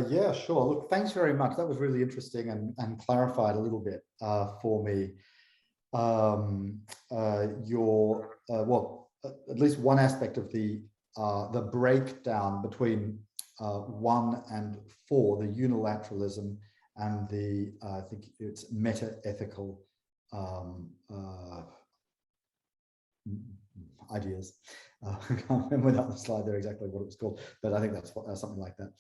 Yeah, sure. Look, thanks very much. That was really interesting and clarified a little bit for me. Well, at least one aspect of the breakdown between 1 and 4, the unilateralism and the I think it's meta-ethical ideas. I can't remember without the slide there exactly what it was called, but I think that's what, something like that.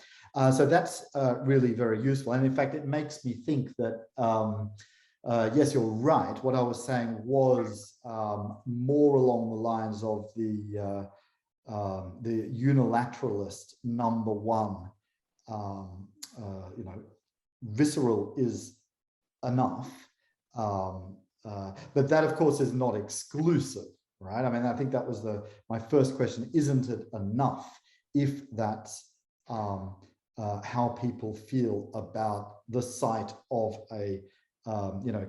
So that's really very useful. And in fact, it makes me think that, yes, you're right. What I was saying was more along the lines of the unilateralist number one, you know, visceral is enough. But that, of course, is not exclusive. Right. I mean, I think that was my first question. Isn't it enough if that's how people feel about the sight of a, you know,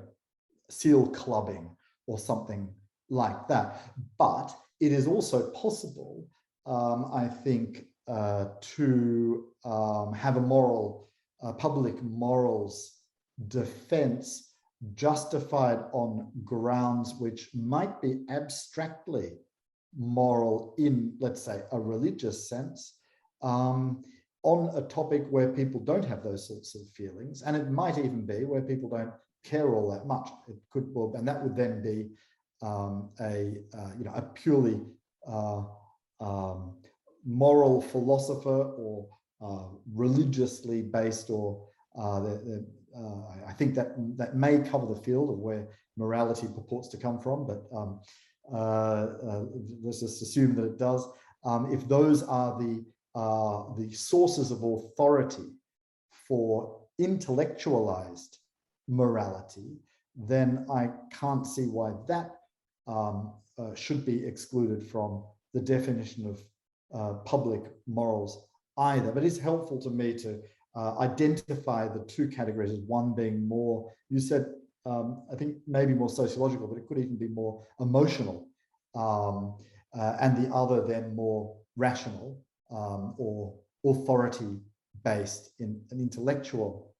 seal clubbing or something like that? But it is also possible, I think, to have a moral, public morals defense justified on grounds which might be abstractly moral in, let's say, a religious sense, on a topic where people don't have those sorts of feelings. And it might even be where people don't care all that much. It could, well, and that would then be you know, a purely moral philosopher or religiously based, or I think that may cover the field of where morality purports to come from, but let's just assume that it does. If those are the sources of authority for intellectualized morality, then I can't see why that should be excluded from the definition of public morals either. But it's helpful to me to identify the two categories as one being more, you said, I think maybe more sociological, but it could even be more emotional, and the other then more rational or authority-based in an intellectual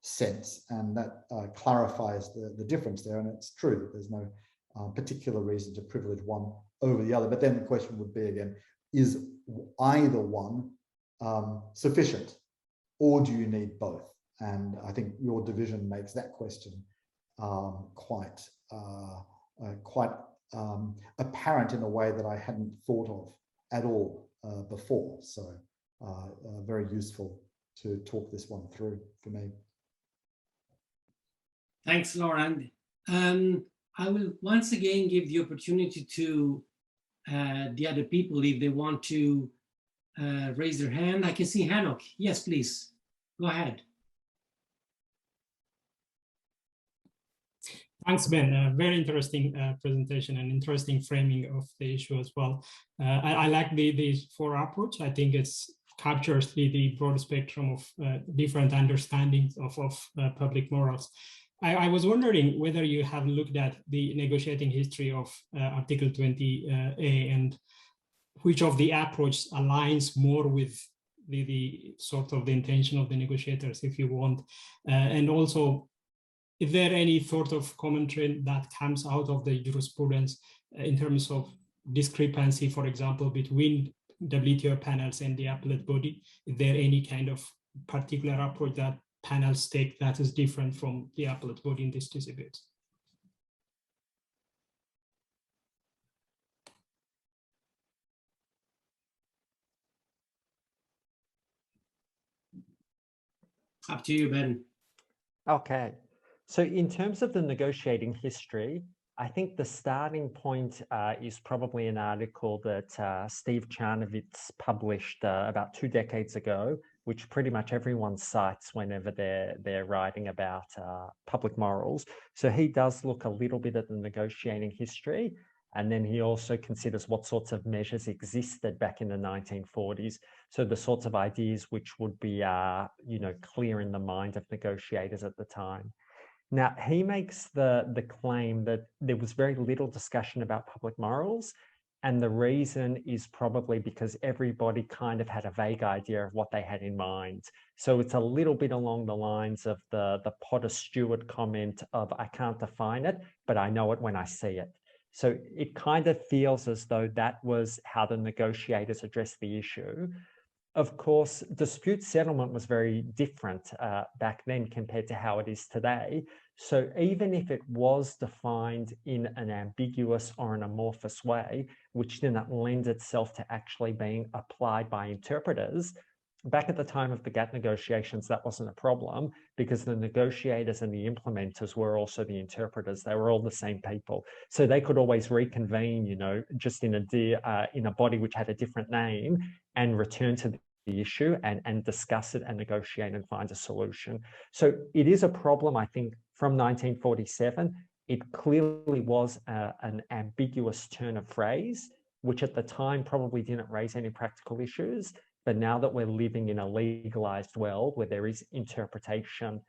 sense. And that clarifies the difference there. And it's true that there's no particular reason to privilege one over the other. But then the question would be again, is either one sufficient? Or do you need both? And I think your division makes that question quite apparent in a way that I hadn't thought of at all before. So very useful to talk this one through for me. Thanks, Lorand. I will once again give the opportunity to the other people if they want to raise their hand. I can see Hanok. Yes, please. Go ahead. Thanks, Ben. Very interesting presentation and interesting framing of the issue as well. I like the four approach. I think it captures the broad spectrum of different understandings of public morals. I was wondering whether you have looked at the negotiating history of Article 20A and which of the approach aligns more with the sort of the intention of the negotiators, if you want, and also, is there any sort of common trend that comes out of the jurisprudence in terms of discrepancy, for example, between WTO panels and the appellate body? Is there any kind of particular approach that panels take that is different from the appellate body in this dispute? Up to you, Ben. Okay. So in terms of the negotiating history, I think the starting point is probably an article that Steve Charnovitz published about 2 decades ago, which pretty much everyone cites whenever they're writing about public morals. So he does look a little bit at the negotiating history, and then he also considers what sorts of measures existed back in the 1940s. So the sorts of ideas which would be, you know, clear in the mind of negotiators at the time. Now, he makes the claim that there was very little discussion about public morals, and the reason is probably because everybody kind of had a vague idea of what they had in mind. So it's a little bit along the lines of the Potter Stewart comment of, I can't define it, but I know it when I see it. So it kind of feels as though that was how the negotiators addressed the issue. of course, dispute settlement was very different back then compared to how it is today. So even if it was defined in an ambiguous or an amorphous way, which didn't lend itself to actually being applied by interpreters, back at the time of the GATT negotiations, that wasn't a problem because the negotiators and the implementers were also the interpreters. They were all the same people. So they could always reconvene, you know, just in a body which had a different name and return to the issue and discuss it and negotiate and find a solution. So it is a problem, I think, from 1947. It clearly was an ambiguous turn of phrase, which at the time probably didn't raise any practical issues. But now that we're living in a legalized world where there is interpretation,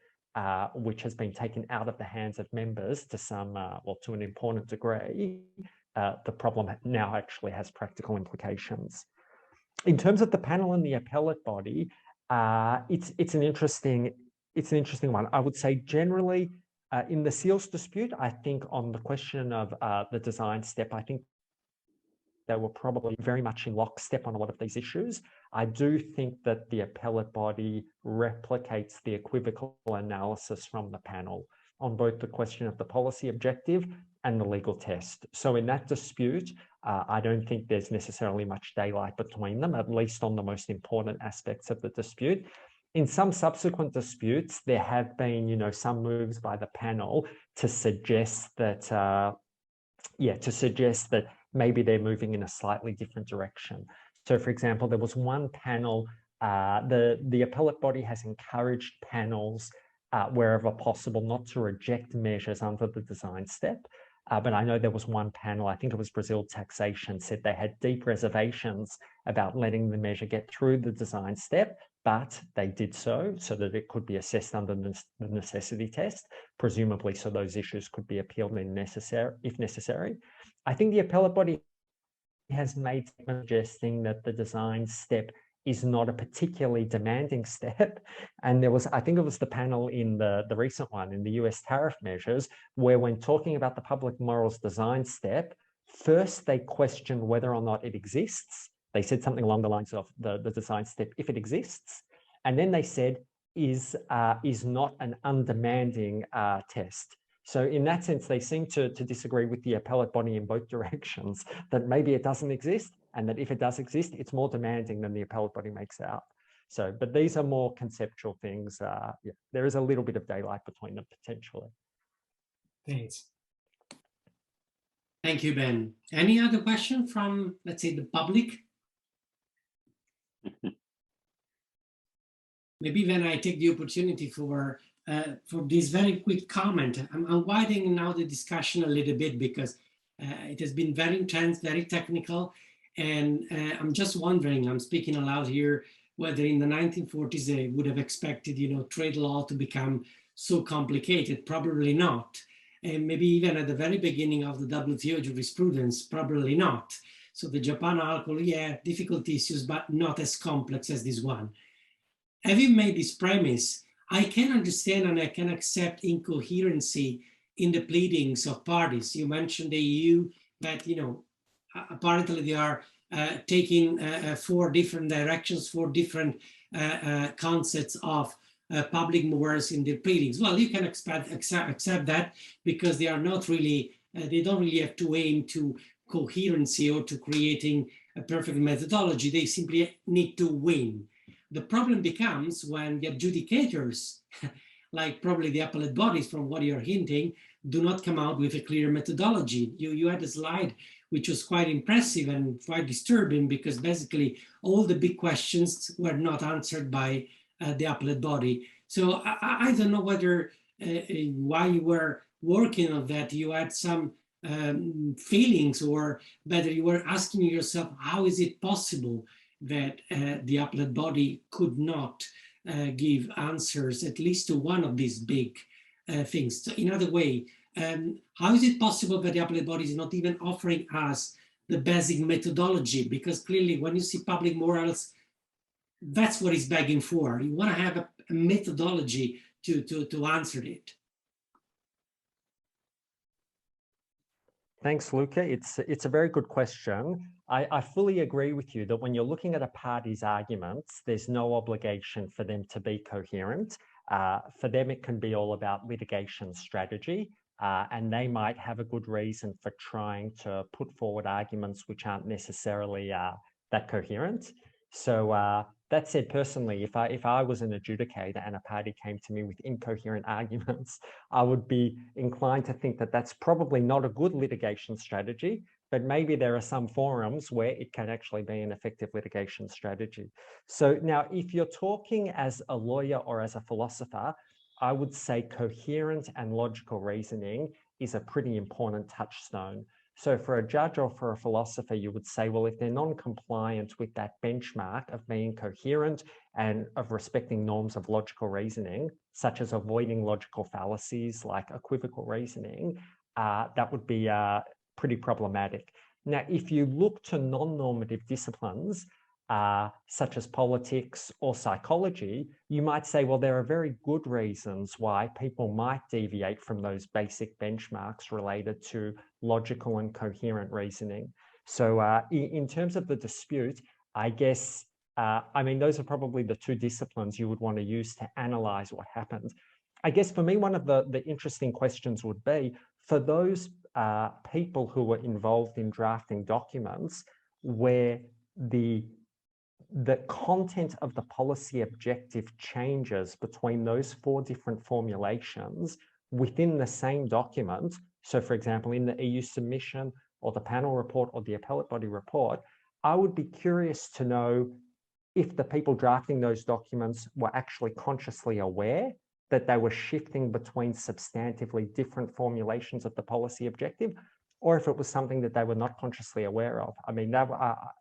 which has been taken out of the hands of members to some, well, to an important degree, the problem now actually has practical implications. In terms of the panel and the appellate body, it's an interesting one. I would say generally in the seals dispute, I think on the question of the design step, I think they were probably very much in lockstep on a lot of these issues. I do think that the appellate body replicates the equivocal analysis from the panel on both the question of the policy objective and the legal test. So in that dispute, I don't think there's necessarily much daylight between them, at least on the most important aspects of the dispute. In some subsequent disputes, there have been, you know, some moves by the panel to suggest that, maybe they're moving in a slightly different direction. So, for example, there was one panel, the appellate body has encouraged panels wherever possible not to reject measures under the design step. But I know there was one panel, I think it was Brazil taxation, said they had deep reservations about letting the measure get through the design step, but they did so that it could be assessed under the necessity test, presumably so those issues could be appealed if necessary. I think the appellate body has made suggesting that the design step is not a particularly demanding step. And there was, I think it was the panel in the recent one in the US tariff measures, where when talking about the public morals design step, first they questioned whether or not it exists. They said something along the lines of the design step, if it exists. And then they said, is not an undemanding test. So in that sense, they seem to disagree with the appellate body in both directions, that maybe it doesn't exist, and that if it does exist, it's more demanding than the appellate body makes out. So, but these are more conceptual things. Yeah, there is a little bit of daylight between them potentially. Thanks. Thank you, Ben. Any other question from, let's say, the public? Maybe when I take the opportunity for this very quick comment, I'm widening now the discussion a little bit because it has been very intense, very technical, and I'm just wondering, I'm speaking aloud here, whether in the 1940s they would have expected, you know, trade law to become so complicated. Probably not. And maybe even at the very beginning of the WTO jurisprudence, probably not. So the Japan article, yeah, difficult issues, but not as complex as this one. Having made this premise, I can understand and I can accept incoherency in the pleadings of parties. You mentioned the EU, that, you know, apparently they are taking 4 different directions, 4 different concepts of public morals in their pleadings. Well, you can accept that because they are not really, they don't really have to aim to coherency or to creating a perfect methodology. They simply need to win. The problem becomes when the adjudicators, like probably the appellate bodies from what you're hinting, do not come out with a clear methodology. You had a slide which was quite impressive and quite disturbing because basically all the big questions were not answered by the appellate body. So I don't know whether while you were working on that, you had some feelings, or whether you were asking yourself, how is it possible that the appellate body could not give answers at least to one of these big things? So in other way, how is it possible that the appellate body is not even offering us the basic methodology? Because clearly when you see public morals, that's what it's begging for. You want to have a methodology to answer it. Thanks, Luca. It's a very good question. I fully agree with you that when you're looking at a party's arguments, there's no obligation for them to be coherent. For them, it can be all about litigation strategy, and they might have a good reason for trying to put forward arguments which aren't necessarily that coherent. So that said, personally, if I was an adjudicator and a party came to me with incoherent arguments, I would be inclined to think that that's probably not a good litigation strategy, but maybe there are some forums where it can actually be an effective litigation strategy. So now, if you're talking as a lawyer or as a philosopher, I would say coherent and logical reasoning is a pretty important touchstone. So for a judge or for a philosopher, you would say, well, if they're non-compliant with that benchmark of being coherent and of respecting norms of logical reasoning, such as avoiding logical fallacies like equivocal reasoning, that would be pretty problematic. Now, if you look to non-normative disciplines, such as politics or psychology, you might say, well, there are very good reasons why people might deviate from those basic benchmarks related to logical and coherent reasoning. So in terms of the dispute, I guess, I mean, those are probably the two disciplines you would want to use to analyze what happened. I guess for me, one of the interesting questions would be, for those people who were involved in drafting documents where the content of the policy objective changes between those four different formulations within the same document. So for example, in the EU submission or the panel report or the appellate body report, I would be curious to know if the people drafting those documents were actually consciously aware that they were shifting between substantively different formulations of the policy objective, or if it was something that they were not consciously aware of. I mean,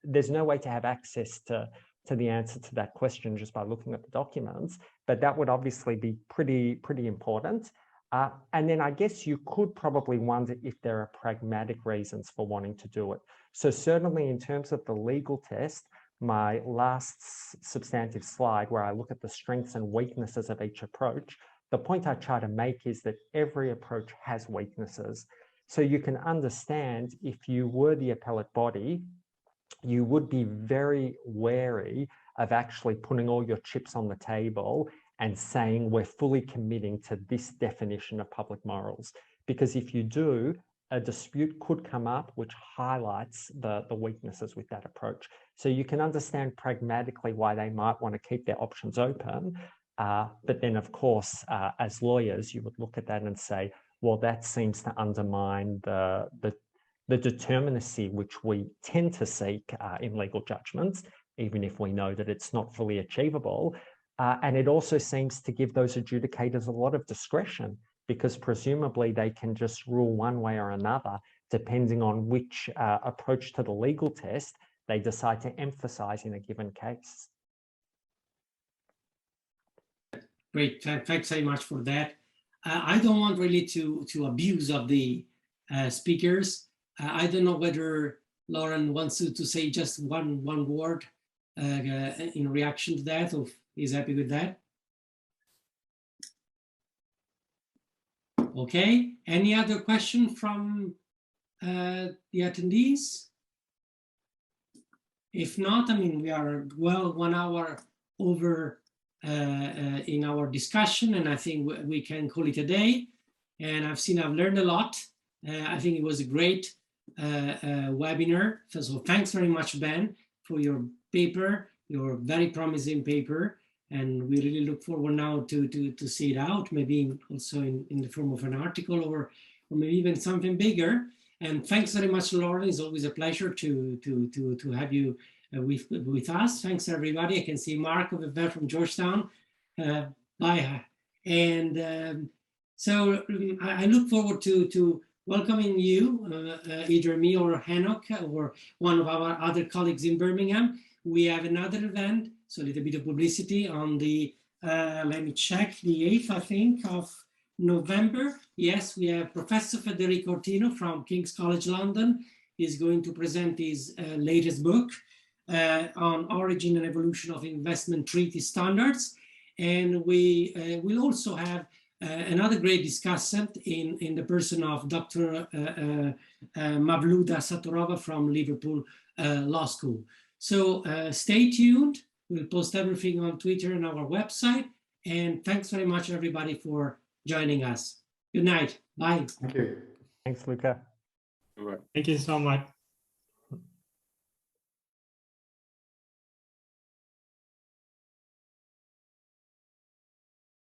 there's no way to have access to the answer to that question just by looking at the documents, but that would obviously be pretty important. And then I guess you could probably wonder if there are pragmatic reasons for wanting to do it. So certainly in terms of the legal test, my last substantive slide where I look at the strengths and weaknesses of each approach, the point I try to make is that every approach has weaknesses. So you can understand if you were the appellate body, you would be very wary of actually putting all your chips on the table and saying we're fully committing to this definition of public morals. Because if you do, a dispute could come up which highlights the weaknesses with that approach. So you can understand pragmatically why they might want to keep their options open. But then, of course, as lawyers, you would look at that and say, well, that seems to undermine the determinacy which we tend to seek in legal judgments, even if we know that it's not fully achievable. And it also seems to give those adjudicators a lot of discretion, because presumably they can just rule one way or another, depending on which approach to the legal test they decide to emphasize in a given case. Great, thanks very much for that. I don't want really to abuse of the speakers. I don't know whether Lorand wants to say just one word in reaction to that, or is happy with that. Okay, any other question from the attendees? If not, I mean, we are well 1 hour over in our discussion, and I think we can call it a day. And I've learned a lot. I think it was a great webinar. So thanks very much, Ben, for your paper, your very promising paper. And we really look forward now to see it out, maybe also in the form of an article or maybe even something bigger. And thanks very much, Lorand. It's always a pleasure to have you with us. Thanks, everybody. I can see Mark over there from Georgetown. Bye. And so I look forward to welcoming you, either me or Hanok or one of our other colleagues in Birmingham. We have another event, so a little bit of publicity on the, let me check, the 8th, I think, of November. Yes, we have Professor Federico Ortino from King's College London. He's going to present his latest book on origin and evolution of investment treaty standards. And we will also have another great discussant in the person of Dr. Mavluda Satorova from Liverpool Law School. So stay tuned. We'll post everything on Twitter and our website. And thanks very much, everybody, for joining us. Good night. Bye. Thank you. Thanks, Luca. Thank you so much.